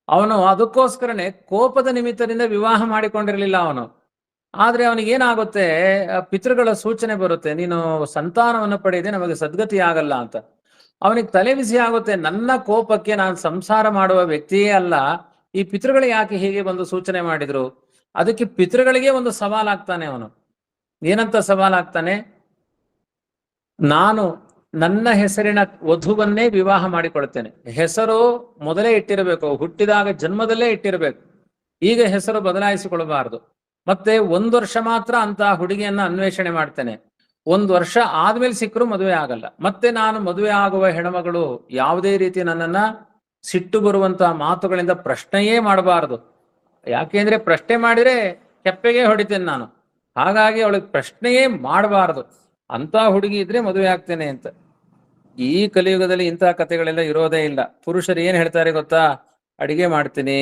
ಅವನು ಅದಕ್ಕೋಸ್ಕರನೇ ಕೋಪದ ನಿಮಿತ್ತದಿಂದ ವಿವಾಹ ಮಾಡಿಕೊಂಡಿರಲಿಲ್ಲ ಅವನು. ಆದ್ರೆ ಅವನಿಗೇನಾಗುತ್ತೆ, ಪಿತೃಗಳ ಸೂಚನೆ ಬರುತ್ತೆ, ನೀನು ಸಂತಾನವನ್ನು ಪಡೆಯದೆ ನಮಗೆ ಸದ್ಗತಿ ಆಗಲ್ಲ ಅಂತ. ಅವನಿಗೆ ತಲೆ ಬಿಸಿ ಆಗುತ್ತೆ, ನನ್ನ ಕೋಪಕ್ಕೆ ನಾನು ಸಂಸಾರ ಮಾಡುವ ವ್ಯಕ್ತಿಯೇ ಅಲ್ಲ, ಈ ಪಿತೃಗಳು ಯಾಕೆ ಹೀಗೆ ಒಂದು ಸೂಚನೆ ಮಾಡಿದ್ರು? ಅದಕ್ಕೆ ಪಿತೃಗಳಿಗೆ ಒಂದು ಸವಾಲಾಗ್ತಾನೆ ಅವನು. ಏನಂತ ಸವಾಲಾಗ್ತಾನೆ? ನಾನು ನನ್ನ ಹೆಸರಿನ ವಧುವನ್ನೇ ವಿವಾಹ ಮಾಡಿಕೊಳ್ತೇನೆ. ಹೆಸರು ಮೊದಲೇ ಇಟ್ಟಿರಬೇಕು, ಹುಟ್ಟಿದಾಗ ಜನ್ಮದಲ್ಲೇ ಇಟ್ಟಿರಬೇಕು. ಈಗ ಹೆಸರು ಬದಲಾಯಿಸಿಕೊಳ್ಳಬಾರದು. ಮತ್ತೆ 1 ವರ್ಷ ಮಾತ್ರ ಅಂತ ಹುಡುಗಿಯನ್ನ ಅನ್ವೇಷಣೆ ಮಾಡ್ತೇನೆ. 1 ವರ್ಷ ಆದ್ಮೇಲೆ ಸಿಕ್ಕರೂ ಮದುವೆ ಆಗಲ್ಲ. ಮತ್ತೆ ನಾನು ಮದುವೆ ಆಗುವ ಹೆಣ್ಮಗಳು ಯಾವುದೇ ರೀತಿ ನನ್ನನ್ನ ಸಿಟ್ಟು ಬರುವಂತಹ ಮಾತುಗಳಿಂದ ಪ್ರಶ್ನೆಯೇ ಮಾಡಬಾರದು. ಯಾಕೆಂದ್ರೆ ಪ್ರಶ್ನೆ ಮಾಡಿದ್ರೆ ಕೆಪ್ಪೆಗೆ ಹೊಡಿತೇನೆ ನಾನು. ಹಾಗಾಗಿ ಅವಳಿಗೆ ಪ್ರಶ್ನೆಯೇ ಮಾಡಬಾರದು ಅಂತ ಹುಡುಗಿ ಇದ್ರೆ ಮದುವೆ ಆಗ್ತೇನೆ ಅಂತ. ಈ ಕಲಿಯುಗದಲ್ಲಿ ಇಂತಹ ಕಥೆಗಳೆಲ್ಲ ಇರೋದೇ ಇಲ್ಲ. ಪುರುಷರು ಏನ್ ಹೇಳ್ತಾರೆ ಗೊತ್ತಾ? ಅಡಿಗೆ ಮಾಡ್ತೀನಿ,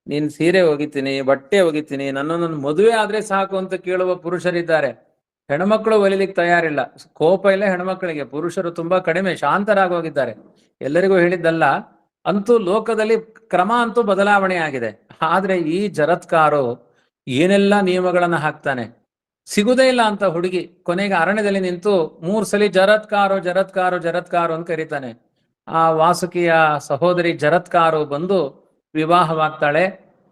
ನೀನ್ ಸೀರೆ ಒಗಿತೀನಿ, ಬಟ್ಟೆ ಒಗಿತೀನಿ, ನನ್ನನ್ನು ಮದುವೆ ಆದ್ರೆ ಸಾಕು ಅಂತ ಕೇಳುವ ಪುರುಷರಿದ್ದಾರೆ. ಹೆಣ್ಮಕ್ಳು ಒಲಿಲಿಕ್ಕೆ ತಯಾರಿಲ್ಲ. ಕೋಪ ಇಲ್ಲ ಹೆಣ್ಮಕ್ಳಿಗೆ. ಪುರುಷರು ತುಂಬಾ ಕಡಿಮೆ, ಶಾಂತರಾಗೋಗಿದ್ದಾರೆ. ಎಲ್ಲರಿಗೂ ಹೇಳಿದ್ದಲ್ಲ, ಅಂತೂ ಲೋಕದಲ್ಲಿ ಕ್ರಮ ಅಂತೂ ಬದಲಾವಣೆ ಆಗಿದೆ. ಆದ್ರೆ ಈ ಜರತ್ಕಾರು ಏನೆಲ್ಲ ನಿಯಮಗಳನ್ನ ಹಾಕ್ತಾನೆ. ಸಿಗುದೇ ಇಲ್ಲ ಅಂತ ಹುಡುಗಿ. ಕೊನೆಗೆ ಅರಣ್ಯದಲ್ಲಿ ನಿಂತು 3 ಸಲ ಜರತ್ಕಾರು ಅಂತ ಕರೀತಾನೆ. ಆ ವಾಸುಕಿಯ ಸಹೋದರಿ ಜರತ್ಕಾರು ಬಂದು ವಿವಾಹವಾಗ್ತಾಳೆ.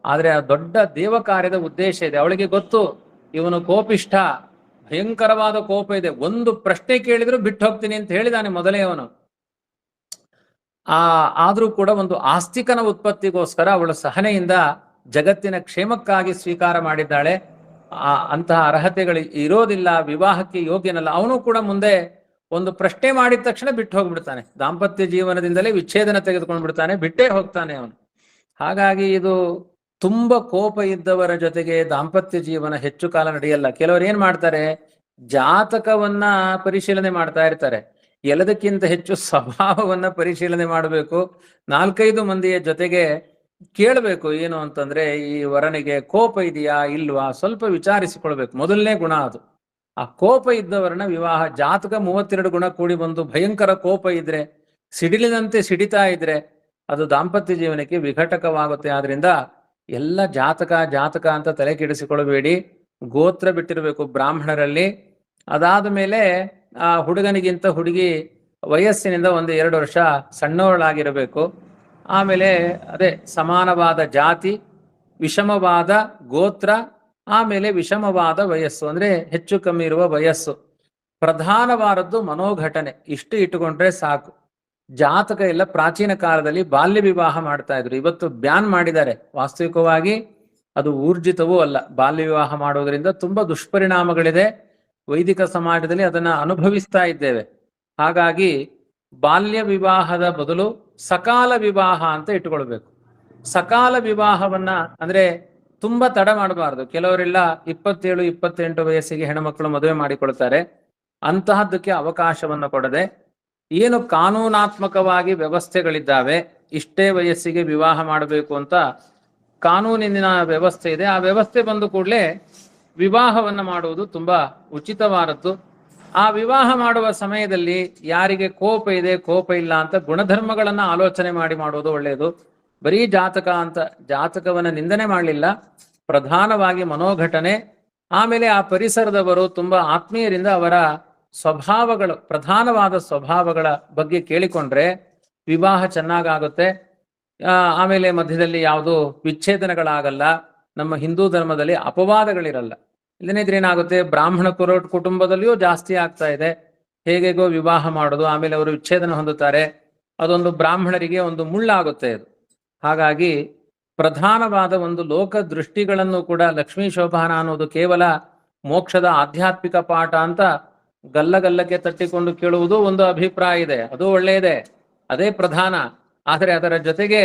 ಆದ್ರೆ ಆ ದೊಡ್ಡ ದೇವ ಕಾರ್ಯದ ಉದ್ದೇಶ ಇದೆ. ಅವಳಿಗೆ ಗೊತ್ತು, ಇವನು ಕೋಪಿಷ್ಠ, ಭಯಂಕರವಾದ ಕೋಪ ಇದೆ, ಒಂದು ಪ್ರಶ್ನೆ ಕೇಳಿದ್ರು ಬಿಟ್ಟು ಹೋಗ್ತೀನಿ ಅಂತ ಹೇಳಿದಾನೆ ಮೊದಲೇ ಅವನು. ಆದ್ರೂ ಕೂಡ ಒಂದು ಆಸ್ತಿಕನ ಉತ್ಪತ್ತಿಗೋಸ್ಕರ ಅವಳು ಸಹನೆಯಿಂದ ಜಗತ್ತಿನ ಕ್ಷೇಮಕ್ಕಾಗಿ ಸ್ವೀಕಾರ ಮಾಡಿದ್ದಾಳೆ. ಅಂತಹ ಅರ್ಹತೆಗಳು ಇರೋದಿಲ್ಲ, ವಿವಾಹಕ್ಕೆ ಯೋಗ್ಯನಲ್ಲ. ಅವನು ಕೂಡ ಮುಂದೆ ಒಂದು ಪ್ರಶ್ನೆ ಮಾಡಿದ ತಕ್ಷಣ ಬಿಟ್ಟು ಹೋಗ್ಬಿಡ್ತಾನೆ. ದಾಂಪತ್ಯ ಜೀವನದಿಂದಲೇ ವಿಚ್ಛೇದನ ತೆಗೆದುಕೊಂಡು ಬಿಡ್ತಾನೆ, ಬಿಟ್ಟೇ ಹೋಗ್ತಾನೆ ಅವನು. ಹಾಗಾಗಿ ಇದು ತುಂಬ ಕೋಪ ಇದ್ದವರ ಜೊತೆಗೆ ದಾಂಪತ್ಯ ಜೀವನ ಹೆಚ್ಚು ಕಾಲ ನಡೆಯಲ್ಲ. ಕೆಲವರು ಏನ್ ಮಾಡ್ತಾರೆ, ಜಾತಕವನ್ನ ಪರಿಶೀಲನೆ ಮಾಡ್ತಾ ಇರ್ತಾರೆ. ಎಲ್ಲದಕ್ಕಿಂತ ಹೆಚ್ಚು ಸ್ವಭಾವವನ್ನ ಪರಿಶೀಲನೆ ಮಾಡಬೇಕು. 4-5 ಮಂದಿಯ ಜೊತೆಗೆ ಕೇಳಬೇಕು. ಏನು ಅಂತಂದ್ರೆ, ಈ ವರನಿಗೆ ಕೋಪ ಇದೆಯಾ ಇಲ್ವಾ ಸ್ವಲ್ಪ ವಿಚಾರಿಸಿಕೊಳ್ಬೇಕು. ಮೊದಲನೇ ಗುಣ ಅದು. ಆ ಕೋಪ ಇದ್ದವರನ್ನ ವಿವಾಹ, ಜಾತಕ 32 ಗುಣ ಕೂಡಿ ಬಂದು ಭಯಂಕರ ಕೋಪ ಇದ್ರೆ, ಸಿಡಿಲಿನಂತೆ ಸಿಡಿತಾ ಇದ್ರೆ ಅದು ದಾಂಪತ್ಯ ಜೀವನಕ್ಕೆ ವಿಘಟಕವಾಗುತ್ತೆ. ಆದ್ರಿಂದ ಎಲ್ಲ ಜಾತಕ ಅಂತ ತಲೆ ಕೆಡಿಸಿಕೊಳ್ಳಬೇಡಿ. ಗೋತ್ರ ಬಿಟ್ಟಿರಬೇಕು ಬ್ರಾಹ್ಮಣರಲ್ಲಿ. ಅದಾದ ಮೇಲೆ ಆ ಹುಡುಗನಿಗಿಂತ ಹುಡುಗಿ ವಯಸ್ಸಿನಿಂದ 1-2 ವರ್ಷ ಸಣ್ಣವಳಾಗಿರಬೇಕು. ಆಮೇಲೆ ಅದೇ ಸಮಾನವಾದ ಜಾತಿ, ವಿಷಮವಾದ ಗೋತ್ರ, ಆಮೇಲೆ ವಿಷಮವಾದ ವಯಸ್ಸು, ಅಂದ್ರೆ ಹೆಚ್ಚು ಕಮ್ಮಿ ಇರುವ ವಯಸ್ಸು. ಪ್ರಧಾನವಾದದ್ದು ಮನೋಘಟನೆ. ಇಷ್ಟು ಇಟ್ಟುಕೊಂಡ್ರೆ ಸಾಕು. ಜಾತಕ ಎಲ್ಲ ಪ್ರಾಚೀನ ಕಾಲದಲ್ಲಿ ಬಾಲ್ಯ ವಿವಾಹ ಮಾಡ್ತಾ ಇದ್ರು. ಇವತ್ತು ಬ್ಯಾನ್ ಮಾಡಿದ್ದಾರೆ. ವಾಸ್ತವಿಕವಾಗಿ ಅದು ಊರ್ಜಿತವೂ ಅಲ್ಲ. ಬಾಲ್ಯ ವಿವಾಹ ಮಾಡೋದ್ರಿಂದ ತುಂಬಾ ದುಷ್ಪರಿಣಾಮಗಳಿದೆ. ವೈದಿಕ ಸಮಾಜದಲ್ಲಿ ಅದನ್ನ ಅನುಭವಿಸ್ತಾ ಇದ್ದೇವೆ. ಹಾಗಾಗಿ ಬಾಲ್ಯ ವಿವಾಹದ ಬದಲು ಸಕಾಲ ವಿವಾಹ ಅಂತ ಇಟ್ಟುಕೊಳ್ಬೇಕು. ಸಕಾಲ ವಿವಾಹವನ್ನ ಅಂದ್ರೆ ತುಂಬಾ ತಡ ಮಾಡಬಾರದು. ಕೆಲವರೆಲ್ಲ 27-28 ವಯಸ್ಸಿಗೆ ಹೆಣ್ಮಕ್ಳು ಮದುವೆ ಮಾಡಿಕೊಳ್ತಾರೆ. ಅಂತಹದ್ದಕ್ಕೆ ಅವಕಾಶವನ್ನು ಕೊಡದೆ, ಏನು ಕಾನೂನಾತ್ಮಕವಾಗಿ ವ್ಯವಸ್ಥೆಗಳಿದ್ದಾವೆ, ಇಷ್ಟೇ ವಯಸ್ಸಿಗೆ ವಿವಾಹ ಮಾಡಬೇಕು ಅಂತ ಕಾನೂನಿನ ವ್ಯವಸ್ಥೆ ಇದೆ. ಆ ವ್ಯವಸ್ಥೆ ಬಂದ ಕೂಡಲೇ ವಿವಾಹವನ್ನು ಮಾಡುವುದು ತುಂಬಾ ಉಚಿತವಾದದ್ದು. ಆ ವಿವಾಹ ಮಾಡುವ ಸಮಯದಲ್ಲಿ ಯಾರಿಗೆ ಕೋಪ ಇದೆ ಕೋಪ ಇಲ್ಲ ಅಂತ ಗುಣಧರ್ಮಗಳನ್ನ ಆಲೋಚನೆ ಮಾಡಿ ಮಾಡುವುದು ಒಳ್ಳೆಯದು. ಬರೀ ಜಾತಕವನ್ನ ನಿಂದನೆ ಮಾಡಲಿಲ್ಲ, ಪ್ರಧಾನವಾಗಿ ಮನೋಘಟನೆ, ಆಮೇಲೆ ಆ ಪರಿಸರದವರು ತುಂಬಾ ಆತ್ಮೀಯರಿಂದ ಅವರ ಸ್ವಭಾವಗಳು, ಪ್ರಧಾನವಾದ ಸ್ವಭಾವಗಳ ಬಗ್ಗೆ ಕೇಳಿಕೊಂಡ್ರೆ ವಿವಾಹ ಚೆನ್ನಾಗಾಗುತ್ತೆ. ಆಮೇಲೆ ಮಧ್ಯದಲ್ಲಿ ಯಾವುದೋ ವಿಚ್ಛೇದನಗಳಾಗಲ್ಲ. ನಮ್ಮ ಹಿಂದೂ ಧರ್ಮದಲ್ಲಿ ಅಪವಾದಗಳಿರಲ್ಲ. ಇಲ್ಲದಿದ್ರೆ ಏನಾಗುತ್ತೆ, ಬ್ರಾಹ್ಮಣ ಕುಟುಂಬದಲ್ಲಿಯೂ ಜಾಸ್ತಿ ಆಗ್ತಾ ಇದೆ. ಹೇಗೆಗೋ ವಿವಾಹ ಮಾಡೋದು, ಆಮೇಲೆ ಅವರು ವಿಚ್ಛೇದನ ಹೊಂದುತ್ತಾರೆ. ಅದೊಂದು ಬ್ರಾಹ್ಮಣರಿಗೆ ಒಂದು ಮುಳ್ಳಾಗುತ್ತೆ ಅದು. ಹಾಗಾಗಿ ಪ್ರಧಾನವಾದ ಒಂದು ಲೋಕ ದೃಷ್ಟಿಗಳನ್ನು ಕೂಡ, ಲಕ್ಷ್ಮೀ ಶೋಭಾನ ಅನ್ನೋದು ಕೇವಲ ಮೋಕ್ಷದ ಆಧ್ಯಾತ್ಮಿಕ ಪಾಠ ಅಂತ ಗಲ್ಲಗಲ್ಲಕ್ಕೆ ತಟ್ಟಿಕೊಂಡು ಕೇಳುವುದು ಒಂದು ಅಭಿಪ್ರಾಯ ಇದೆ, ಅದು ಒಳ್ಳೆಯದೇ, ಅದೇ ಪ್ರಧಾನ. ಆದರೆ ಅದರ ಜೊತೆಗೆ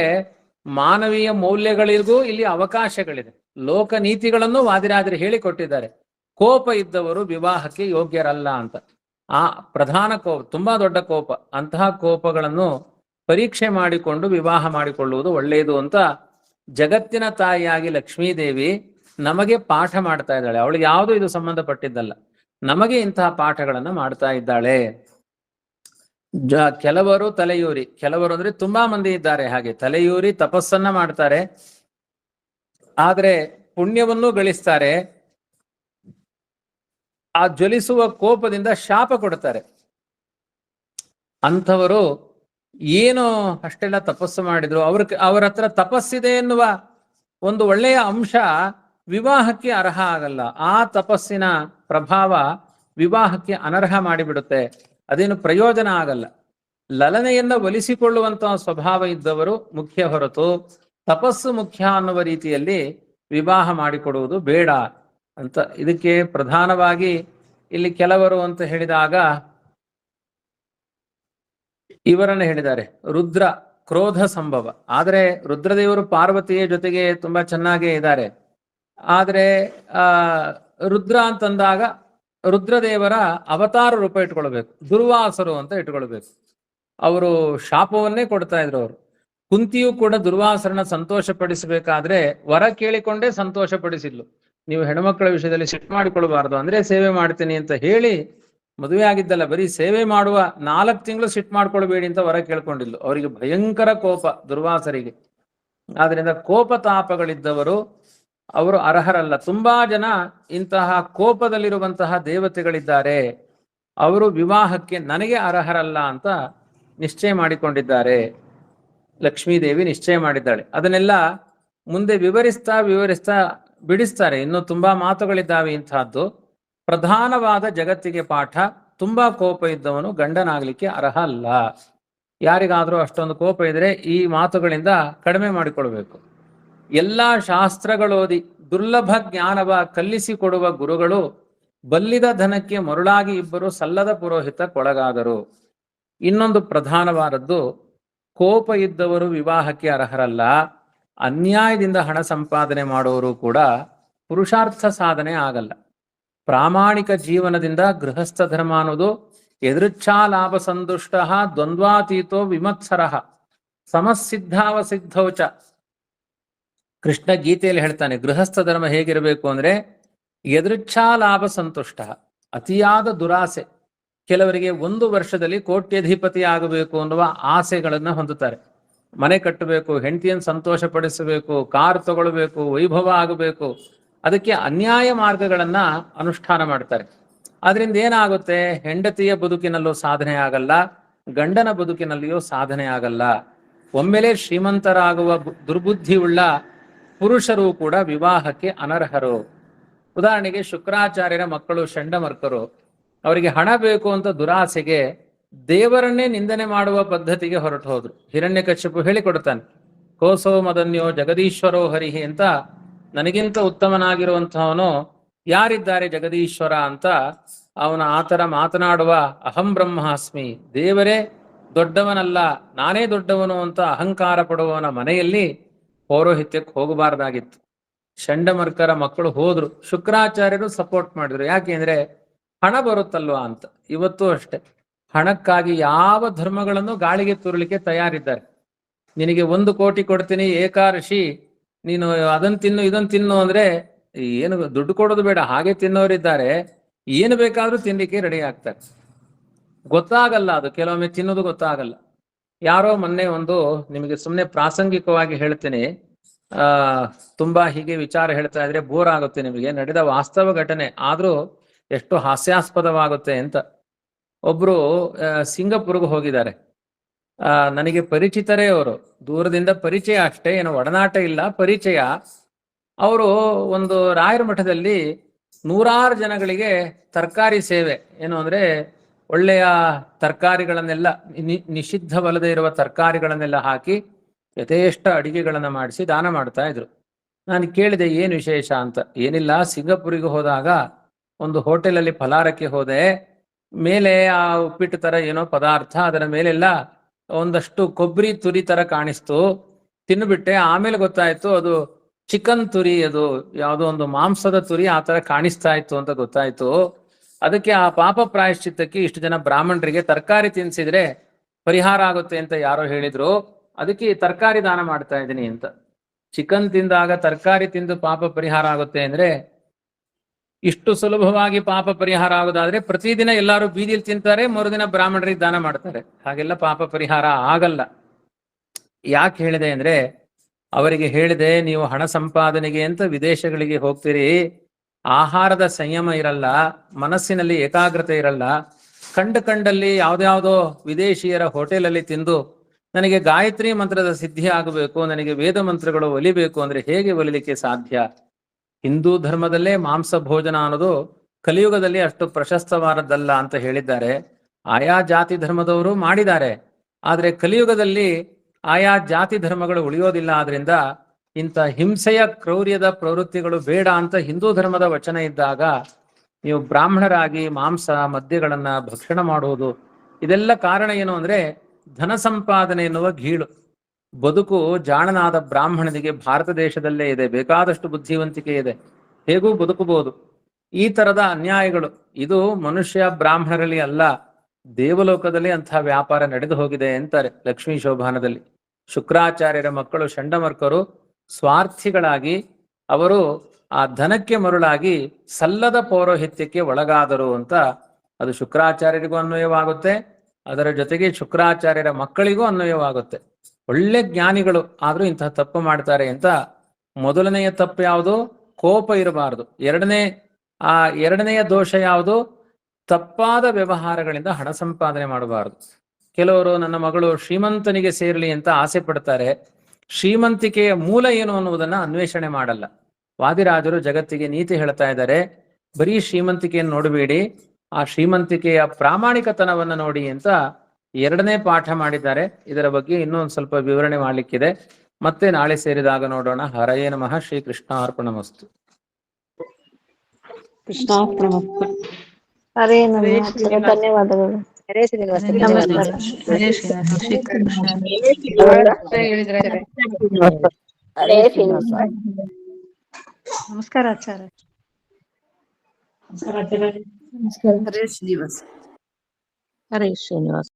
ಮಾನವೀಯ ಮೌಲ್ಯಗಳಿಗೂ ಇಲ್ಲಿ ಅವಕಾಶಗಳಿದೆ. ಲೋಕ ನೀತಿಗಳನ್ನು ವಾದಿರಾಜರು ಹೇಳಿಕೊಟ್ಟಿದ್ದಾರೆ. ಕೋಪ ಇದ್ದವರು ವಿವಾಹಕ್ಕೆ ಯೋಗ್ಯರಲ್ಲ ಅಂತ. ಆ ಪ್ರಧಾನ ಕೋಪ, ತುಂಬಾ ದೊಡ್ಡ ಕೋಪ, ಅಂತಹ ಕೋಪಗಳನ್ನು ಪರೀಕ್ಷೆ ಮಾಡಿಕೊಂಡು ವಿವಾಹ ಮಾಡಿಕೊಳ್ಳುವುದು ಒಳ್ಳೆಯದು ಅಂತ ಜಗತ್ತಿನ ತಾಯಿಯಾಗಿ ಲಕ್ಷ್ಮೀದೇವಿ ನಮಗೆ ಪಾಠ ಮಾಡ್ತಾ ಇದ್ದಾಳೆ. ಅವಳಿಗೆ ಯಾವುದು ಇದು ಸಂಬಂಧಪಟ್ಟಿದ್ದಲ್ಲ, ನಮಗೆ ಇಂತಹ ಪಾಠಗಳನ್ನು ಮಾಡ್ತಾ ಇದ್ದಾಳೆ. ಕೆಲವರು ತಲೆಯೂರಿ, ಕೆಲವರು ಅಂದ್ರೆ ತುಂಬಾ ಮಂದಿ ಇದ್ದಾರೆ ಹಾಗೆ ತಲೆಯೂರಿ ತಪಸ್ಸನ್ನ ಮಾಡ್ತಾರೆ, ಆದ್ರೆ ಪುಣ್ಯವನ್ನು ಗಳಿಸ್ತಾರೆ. ಆ ಜ್ವಲಿಸುವ ಕೋಪದಿಂದ ಶಾಪ ಕೊಡ್ತಾರೆ. ಅಂಥವರು ಏನು ಅಷ್ಟೆಲ್ಲ ತಪಸ್ಸು ಮಾಡಿದ್ರು, ಅವರ ಹತ್ರ ತಪಸ್ಸಿದೆ ಎನ್ನುವ ಒಂದು ಒಳ್ಳೆಯ ಅಂಶ ವಿವಾಹಕ್ಕೆ ಅರ್ಹ ಆಗಲ್ಲ. ಆ ತಪಸ್ಸಿನ ಪ್ರಭಾವ ವಿವಾಹಕ್ಕೆ ಅನರ್ಹ ಮಾಡಿಬಿಡುತ್ತೆ, ಅದೇನು ಪ್ರಯೋಜನ ಆಗಲ್ಲ. ಲಲನೆಯನ್ನ ಒಲಿಸಿಕೊಳ್ಳುವಂತಹ ಸ್ವಭಾವ ಇದ್ದವರು ಮುಖ್ಯ ಹೊರತು ತಪಸ್ಸು ಮುಖ್ಯ ಅನ್ನುವ ರೀತಿಯಲ್ಲಿ ವಿವಾಹ ಮಾಡಿಕೊಡುವುದು ಬೇಡ ಅಂತ. ಇದಕ್ಕೆ ಪ್ರಧಾನವಾಗಿ ಇಲ್ಲಿ ಕೆಲವರು ಅಂತ ಹೇಳಿದಾಗ ಇವರನ್ನು ಹೇಳಿದ್ದಾರೆ, ರುದ್ರ ಕ್ರೋಧ ಸಂಭವ. ಆದರೆ ರುದ್ರದೇವರು ಪಾರ್ವತಿಯ ಜೊತೆಗೆ ತುಂಬಾ ಚೆನ್ನಾಗೇ ಇದ್ದಾರೆ. ಆದರೆ ರುದ್ರ ಅಂತಂದಾಗ ರುದ್ರದೇವರ ಅವತಾರ ರೂಪ ಇಟ್ಕೊಳ್ಬೇಕು, ದುರ್ವಾಸರು ಅಂತ ಇಟ್ಕೊಳ್ಬೇಕು. ಅವರು ಶಾಪವನ್ನೇ ಕೊಡ್ತಾ ಇದ್ರು. ಅವರು ಕುಂತಿಯೂ ಕೂಡ ದುರ್ವಾಸರನ್ನ ಸಂತೋಷ ಪಡಿಸಬೇಕಾದ್ರೆ ವರ ಕೇಳಿಕೊಂಡೇ ಸಂತೋಷ ಪಡಿಸಿದ್ಲು. ನೀವು ಹೆಣ್ಮಕ್ಳ ವಿಷಯದಲ್ಲಿ ಸಿಟ್ಟು ಮಾಡಿಕೊಳ್ಬಾರ್ದು, ಅಂದ್ರೆ ಸೇವೆ ಮಾಡ್ತೀನಿ ಅಂತ ಹೇಳಿ ಮದುವೆ ಆಗಿದ್ದಲ್ಲ, ಬರೀ ಸೇವೆ ಮಾಡುವ 4 ತಿಂಗಳು ಸಿಟ್ಟು ಮಾಡ್ಕೊಳ್ಬೇಡಿ ಅಂತ ವರ ಕೇಳ್ಕೊಂಡಿದ್ಲು. ಅವರಿಗೆ ಭಯಂಕರ ಕೋಪ ದುರ್ವಾಸರಿಗೆ. ಆದ್ರಿಂದ ಕೋಪ ತಾಪಗಳಿದ್ದವರು ಅವರು ಅರ್ಹರಲ್ಲ. ತುಂಬಾ ಜನ ಇಂತಹ ಕೋಪದಲ್ಲಿರುವಂತಹ ದೇವತೆಗಳಿದ್ದಾರೆ, ಅವರು ವಿವಾಹಕ್ಕೆ ನನಗೆ ಅರ್ಹರಲ್ಲ ಅಂತ ನಿಶ್ಚಯ ಮಾಡಿಕೊಂಡಿದ್ದಾರೆ. ಲಕ್ಷ್ಮೀದೇವಿ ನಿಶ್ಚಯ ಮಾಡಿದ್ದಾಳೆ. ಅದನ್ನೆಲ್ಲ ಮುಂದೆ ವಿವರಿಸ್ತಾ ಬಿಡಿಸ್ತಾರೆ. ಇನ್ನು ತುಂಬಾ ಮಾತುಗಳಿದ್ದಾವೆ ಇಂತಹದ್ದು. ಪ್ರಧಾನವಾದ ಜಗತ್ತಿಗೆ ಪಾಠ, ತುಂಬಾ ಕೋಪ ಇದ್ದವನು ಗಂಡನಾಗ್ಲಿಕ್ಕೆ ಅರ್ಹ ಅಲ್ಲ. ಯಾರಿಗಾದ್ರೂ ಅಷ್ಟೊಂದು ಕೋಪ ಇದ್ರೆ ಈ ಮಾತುಗಳಿಂದ ಕಡಿಮೆ ಮಾಡಿಕೊಳ್ಬೇಕು. ಎಲ್ಲಾ ಶಾಸ್ತ್ರಗಳೋದಿ ದುರ್ಲಭ ಜ್ಞಾನವ ಕಲ್ಲಿಸಿಕೊಡುವ ಗುರುಗಳು, ಬಲ್ಲಿದ ಧನಕ್ಕೆ ಮರುಳಾಗಿ ಇಬ್ಬರು ಸಲ್ಲದ ಪುರೋಹಿತಕ್ಕೊಳಗಾದರು. ಇನ್ನೊಂದು ಪ್ರಧಾನವಾದದ್ದು, ಕೋಪ ಇದ್ದವರು ವಿವಾಹಕ್ಕೆ ಅರ್ಹರಲ್ಲ. ಅನ್ಯಾಯದಿಂದ ಹಣ ಸಂಪಾದನೆ ಮಾಡುವವರು ಕೂಡ ಪುರುಷಾರ್ಥ ಸಾಧನೆ ಆಗಲ್ಲ. ಪ್ರಾಮಾಣಿಕ ಜೀವನದಿಂದ ಗೃಹಸ್ಥ ಧರ್ಮ ಅನ್ನೋದು ಎದೃಚ್ಛಾ ಲಾಭ ಸಂದುಷ್ಟ ದ್ವಂದ್ವಾತೀತೋ ವಿಮತ್ಸರ ಸಮಸಿದ್ಧಾವಸಿದ್ಧೌಚ. ಕೃಷ್ಣ ಗೀತೆಯಲ್ಲಿ ಹೇಳ್ತಾನೆ, ಗೃಹಸ್ಥ ಧರ್ಮ ಹೇಗಿರಬೇಕು ಅಂದ್ರೆ ಎದೃಚ್ಛಾ ಲಾಭ ಸಂತುಷ್ಟ, ಅತಿಯಾದ ದುರಾಸೆ. ಕೆಲವರಿಗೆ 1 ವರ್ಷದಲ್ಲಿ ಕೋಟ್ಯಧಿಪತಿ ಆಗಬೇಕು ಅನ್ನುವ ಆಸೆಗಳನ್ನು ಹೊಂದುತ್ತಾರೆ. ಮನೆ ಕಟ್ಟಬೇಕು, ಹೆಂಡತಿಯನ್ನು ಸಂತೋಷ ಪಡಿಸಬೇಕು, ಕಾರ್ ತಗೊಳ್ಬೇಕು, ವೈಭವ ಆಗಬೇಕು. ಅದಕ್ಕೆ ಅನ್ಯಾಯ ಮಾರ್ಗಗಳನ್ನ ಅನುಷ್ಠಾನ ಮಾಡ್ತಾರೆ. ಅದರಿಂದ ಏನಾಗುತ್ತೆ, ಹೆಂಡತಿಯ ಬದುಕಿನಲ್ಲೂ ಸಾಧನೆ ಆಗಲ್ಲ, ಗಂಡನ ಬದುಕಿನಲ್ಲಿಯೂ ಸಾಧನೆ ಆಗಲ್ಲ. ಒಮ್ಮೆಲೆ ಶ್ರೀಮಂತರಾಗುವ ದುರ್ಬುದ್ಧಿಯುಳ್ಳ ಪುರುಷರು ಕೂಡ ವಿವಾಹಕ್ಕೆ ಅನರ್ಹರು. ಉದಾಹರಣೆಗೆ ಶುಕ್ರಾಚಾರ್ಯರ ಮಕ್ಕಳು ಚಂಡಮರ್ಕರು, ಅವರಿಗೆ ಹಣ ಬೇಕು ಅಂತ ದುರಾಸೆಗೆ ದೇವರನ್ನೇ ನಿಂದನೆ ಮಾಡುವ ಪದ್ಧತಿಗೆ ಹೊರಟು ಹೋದ್ರು. ಹಿರಣ್ಯಕಶ್ಯಪು ಹೇಳಿಕೊಡ್ತಾನೆ, ಕೋಸೋ ಮದನ್ಯೋ ಜಗದೀಶ್ವರೋ ಹರಿಹಿ ಅಂತ, ನನಗಿಂತ ಉತ್ತಮನಾಗಿರುವಂತಹವನು ಯಾರಿದ್ದಾರೆ ಜಗದೀಶ್ವರ ಅಂತ ಅವನ ಆತರ ಮಾತನಾಡುವ ಅಹಂ ಬ್ರಹ್ಮಾಸ್ಮಿ, ದೇವರೇ ದೊಡ್ಡವನಲ್ಲ ನಾನೇ ದೊಡ್ಡವನು ಅಂತ ಅಹಂಕಾರ ಪಡುವವನ ಮನೆಯಲ್ಲಿ ಪೌರೋಹಿತ್ಯಕ್ಕೆ ಹೋಗಬಾರ್ದಾಗಿತ್ತು. ಚಂಡಮರ್ಕರ ಮಕ್ಕಳು ಹೋದ್ರು, ಶುಕ್ರಾಚಾರ್ಯರು ಸಪೋರ್ಟ್ ಮಾಡಿದ್ರು. ಯಾಕೆಂದ್ರೆ ಹಣ ಬರುತ್ತಲ್ವಾ ಅಂತ. ಇವತ್ತು ಅಷ್ಟೆ, ಹಣಕ್ಕಾಗಿ ಯಾವ ಧರ್ಮಗಳನ್ನು ಗಾಳಿಗೆ ತೂರಲಿಕ್ಕೆ ತಯಾರಿದ್ದಾರೆ. ನಿನಗೆ 1 ಕೋಟಿ ಕೊಡ್ತೀನಿ ಏಕಾದಶಿ, ನೀನು ಅದನ್ನು ತಿನ್ನು ಇದನ್ನು ತಿನ್ನು ಅಂದ್ರೆ ಏನು ದುಡ್ಡು ಕೊಡೋದು ಬೇಡ, ಹಾಗೆ ತಿನ್ನೋರಿದ್ದಾರೆ. ಏನು ಬೇಕಾದ್ರೂ ತಿನ್ಲಿಕ್ಕೆ ರೆಡಿ ಆಗ್ತಾರೆ. ಗೊತ್ತಾಗಲ್ಲ ಅದು, ಕೆಲವೊಮ್ಮೆ ತಿನ್ನೋದು ಗೊತ್ತಾಗಲ್ಲ. ಯಾರೋ ಮೊನ್ನೆ ಒಂದು, ನಿಮಗೆ ಸುಮ್ಮನೆ ಪ್ರಾಸಂಗಿಕವಾಗಿ ಹೇಳ್ತೀನಿ, ತುಂಬಾ ಹೀಗೆ ವಿಚಾರ ಹೇಳ್ತಾ ಇದ್ರೆ ಬೋರ್ ಆಗುತ್ತೆ ನಿಮಗೆ, ನಡೆದ ವಾಸ್ತವ ಘಟನೆ ಆದ್ರೂ ಎಷ್ಟು ಹಾಸ್ಯಾಸ್ಪದವಾಗುತ್ತೆ ಅಂತ. ಒಬ್ರು ಸಿಂಗಪುರ್ಗೆ ಹೋಗಿದ್ದಾರೆ. ನನಗೆ ಪರಿಚಿತರೇ ಅವರು, ದೂರದಿಂದ ಪರಿಚಯ ಅಷ್ಟೇ, ಏನು ಒಡನಾಟ ಇಲ್ಲ, ಪರಿಚಯ. ಅವರು ಒಂದು ರಾಯರ ಮಠದಲ್ಲಿ 100 ಜನಗಳಿಗೆ ತರಕಾರಿ ಸೇವೆ, ಏನು ಅಂದ್ರೆ ಒಳ್ಳೆಯ ತರಕಾರಿಗಳನ್ನೆಲ್ಲ, ನಿಷಿದ್ಧವಲ್ಲದೆ ಇರುವ ತರಕಾರಿಗಳನ್ನೆಲ್ಲ ಹಾಕಿ ಯಥೇಷ್ಟ ಅಡಿಗೆಗಳನ್ನು ಮಾಡಿಸಿ ದಾನ ಮಾಡ್ತಾ ಇದ್ರು. ನಾನು ಕೇಳಿದೆ ಏನು ವಿಶೇಷ ಅಂತ. ಏನಿಲ್ಲ, ಸಿಂಗಪುರಿಗೆ ಹೋದಾಗ ಒಂದು ಹೋಟೆಲಲ್ಲಿ ಫಲಾರಕ್ಕೆ ಹೋದೆ. ಮೇಲೆ ಆ ಉಪ್ಪಿಟ್ಟು ತರ ಏನೋ ಪದಾರ್ಥ, ಅದರ ಮೇಲೆಲ್ಲ ಒಂದಷ್ಟು ಕೊಬ್ಬರಿ ತುರಿ ತರ ಕಾಣಿಸ್ತು. ತಿನ್ನುಬಿಟ್ಟೆ. ಆಮೇಲೆ ಗೊತ್ತಾಯ್ತು ಅದು ಚಿಕನ್ ತುರಿ, ಅದು ಯಾವುದೋ ಒಂದು ಮಾಂಸದ ತುರಿ ಆ ತರ ಕಾಣಿಸ್ತಾ ಇತ್ತು ಅಂತ ಗೊತ್ತಾಯ್ತು. ಅದಕ್ಕೆ ಆ ಪಾಪ ಪ್ರಾಯಶ್ಚಿತ್ತಕ್ಕೆ ಇಷ್ಟು ಜನ ಬ್ರಾಹ್ಮಣರಿಗೆ ತರಕಾರಿ ತಿನ್ಸಿದ್ರೆ ಪರಿಹಾರ ಆಗುತ್ತೆ ಅಂತ ಯಾರೋ ಹೇಳಿದ್ರು. ಅದಕ್ಕೆ ತರಕಾರಿ ದಾನ ಮಾಡ್ತಾ ಇದ್ದೀನಿ ಅಂತ. ಚಿಕನ್ ತಿಂದಾಗ ತರಕಾರಿ ತಿಂದು ಪಾಪ ಪರಿಹಾರ ಆಗುತ್ತೆ ಅಂದ್ರೆ, ಇಷ್ಟು ಸುಲಭವಾಗಿ ಪಾಪ ಪರಿಹಾರ ಆಗೋದಾದ್ರೆ ಪ್ರತಿದಿನ ಎಲ್ಲರೂ ಬೀದಿಲಿ ತಿಂತಾರೆ, ಮರುದಿನ ಬ್ರಾಹ್ಮಣರಿಗೆ ದಾನ ಮಾಡ್ತಾರೆ. ಹಾಗೆಲ್ಲ ಪಾಪ ಪರಿಹಾರ ಆಗಲ್ಲ. ಯಾಕೆ ಹೇಳಿದೆ ಅಂದ್ರೆ, ಅವರಿಗೆ ಹೇಳಿದೆ, ನೀವು ಹಣ ಸಂಪಾದನೆಗೆ ಅಂತ ವಿದೇಶಗಳಿಗೆ ಹೋಗ್ತೀರಿ, ಆಹಾರದ ಸಂಯಮ ಇರಲ್ಲ, ಮನಸ್ಸಿನಲ್ಲಿ ಏಕಾಗ್ರತೆ ಇರಲ್ಲ. ಕಂಡಲ್ಲಿ ಯಾವುದ್ಯಾವುದೋ ವಿದೇಶಿಯರ ಹೋಟೆಲಲ್ಲಿ ತಿಂದು ನನಗೆ ಗಾಯತ್ರಿ ಮಂತ್ರದ ಸಿದ್ಧಿ ಆಗಬೇಕು, ನನಗೆ ವೇದ ಮಂತ್ರಗಳು ಒಲಿಬೇಕು ಅಂದ್ರೆ ಹೇಗೆ ಒಲಿಲಿಕ್ಕೆ ಸಾಧ್ಯ? ಹಿಂದೂ ಧರ್ಮದಲ್ಲೇ ಮಾಂಸ ಭೋಜನ ಅನ್ನೋದು ಕಲಿಯುಗದಲ್ಲಿ ಅಷ್ಟು ಪ್ರಶಸ್ತವಾದದ್ದಲ್ಲ ಅಂತ ಹೇಳಿದ್ದಾರೆ. ಆಯಾ ಜಾತಿ ಧರ್ಮದವರು ಮಾಡಿದ್ದಾರೆ. ಆದರೆ ಕಲಿಯುಗದಲ್ಲಿ ಆಯಾ ಜಾತಿ ಧರ್ಮಗಳು ಉಳಿಯೋದಿಲ್ಲ. ಆದ್ರಿಂದ ಇಂಥ ಹಿಂಸೆಯ ಕ್ರೌರ್ಯದ ಪ್ರವೃತ್ತಿಗಳು ಬೇಡ ಅಂತ ಹಿಂದೂ ಧರ್ಮದ ವಚನ ಇದ್ದಾಗ ನೀವು ಬ್ರಾಹ್ಮಣರಾಗಿ ಮಾಂಸ ಮದ್ಯಗಳನ್ನ ಭಕ್ಷಣ ಮಾಡುವುದು, ಇದೆಲ್ಲ ಕಾರಣ ಏನು ಅಂದ್ರೆ ಧನ ಸಂಪಾದನೆ ಎನ್ನುವ ಗೀಳು. ಬದುಕು ಜಾಣನಾದ ಬ್ರಾಹ್ಮಣನಿಗೆ ಭಾರತ ದೇಶದಲ್ಲೇ ಇದೆ, ಬೇಕಾದಷ್ಟು ಬುದ್ಧಿವಂತಿಕೆ ಇದೆ, ಹೇಗೂ ಬದುಕಬಹುದು. ಈ ತರದ ಅನ್ಯಾಯಗಳು ಇದು ಮನುಷ್ಯ ಬ್ರಾಹ್ಮಣರಲ್ಲಿ ಅಲ್ಲ, ದೇವಲೋಕದಲ್ಲಿ ಅಂತಹ ವ್ಯಾಪಾರ ನಡೆದು ಹೋಗಿದೆ ಅಂತಾರೆ ಲಕ್ಷ್ಮೀ ಶೋಭಾನದಲ್ಲಿ. ಶುಕ್ರಾಚಾರ್ಯರ ಮಕ್ಕಳು ಷಂಡಮರ್ಕರು ಸ್ವಾರ್ಥಿಗಳಾಗಿ ಅವರು ಆ ಧನಕ್ಕೆ ಮರುಳಾಗಿ ಸಲ್ಲದ ಪೌರೋಹಿತ್ಯಕ್ಕೆ ಒಳಗಾದರು ಅಂತ ಅದು ಶುಕ್ರಾಚಾರ್ಯರಿಗೂ ಅನ್ವಯವಾಗುತ್ತೆ. ಅದರ ಜೊತೆಗೆ ಶುಕ್ರಾಚಾರ್ಯರ ಮಕ್ಕಳಿಗೂ ಅನ್ವಯವಾಗುತ್ತೆ. ಒಳ್ಳೆ ಜ್ಞಾನಿಗಳು ಆದ್ರೂ ಇಂತಹ ತಪ್ಪು ಮಾಡ್ತಾರೆ ಅಂತ. ಮೊದಲನೆಯ ತಪ್ಪು ಯಾವುದು? ಕೋಪ ಇರಬಾರದು. ಎರಡನೆಯ ದೋಷ ಯಾವುದು? ತಪ್ಪಾದ ವ್ಯವಹಾರಗಳಿಂದ ಹಣ ಸಂಪಾದನೆ ಮಾಡಬಾರದು. ಕೆಲವರು ನನ್ನ ಮಗಳು ಶ್ರೀಮಂತನಿಗೆ ಸೇರಲಿ ಅಂತ ಆಸೆ ಪಡ್ತಾರೆ, ಶ್ರೀಮಂತಿಕೆಯ ಮೂಲ ಏನು ಅನ್ನುವುದನ್ನ ಅನ್ವೇಷಣೆ ಮಾಡಲ್ಲ. ವಾದಿರಾಜರು ಜಗತ್ತಿಗೆ ನೀತಿ ಹೇಳ್ತಾ ಇದ್ದಾರೆ, ಬರೀ ಶ್ರೀಮಂತಿಕೆಯನ್ನು ನೋಡಬೇಡಿ, ಆ ಶ್ರೀಮಂತಿಕೆಯ ಪ್ರಾಮಾಣಿಕತನವನ್ನು ನೋಡಿ ಅಂತ ಎರಡನೇ ಪಾಠ ಮಾಡಿದ್ದಾರೆ. ಇದರ ಬಗ್ಗೆ ಇನ್ನೂ ಒಂದು ಸ್ವಲ್ಪ ವಿವರಣೆ ಮಾಡಲಿಕ್ಕಿದೆ, ಮತ್ತೆ ನಾಳೆ ಸೇರಿದಾಗ ನೋಡೋಣ. ಹರಯೇ ನಮಃ. ಶ್ರೀ ಕೃಷ್ಣಾರ್ಪಣಮಸ್ತು. ಕೃಷ್ಣಾರ್ಪಣಮಸ್ತು. ಹರೇ ನಮಃ. ಧನ್ಯವಾದಗಳು. ಹರೇ ಶ್ರೀನಿವಾಸ. ಹರೇ ಶ್ರೀನಿವಾಸ. ನಮಸ್ಕಾರ ಆಚಾರ್ಯ. ಹರೇ ಶ್ರೀನಿವಾಸ. ಹರೇ ಶ್ರೀನಿವಾಸ.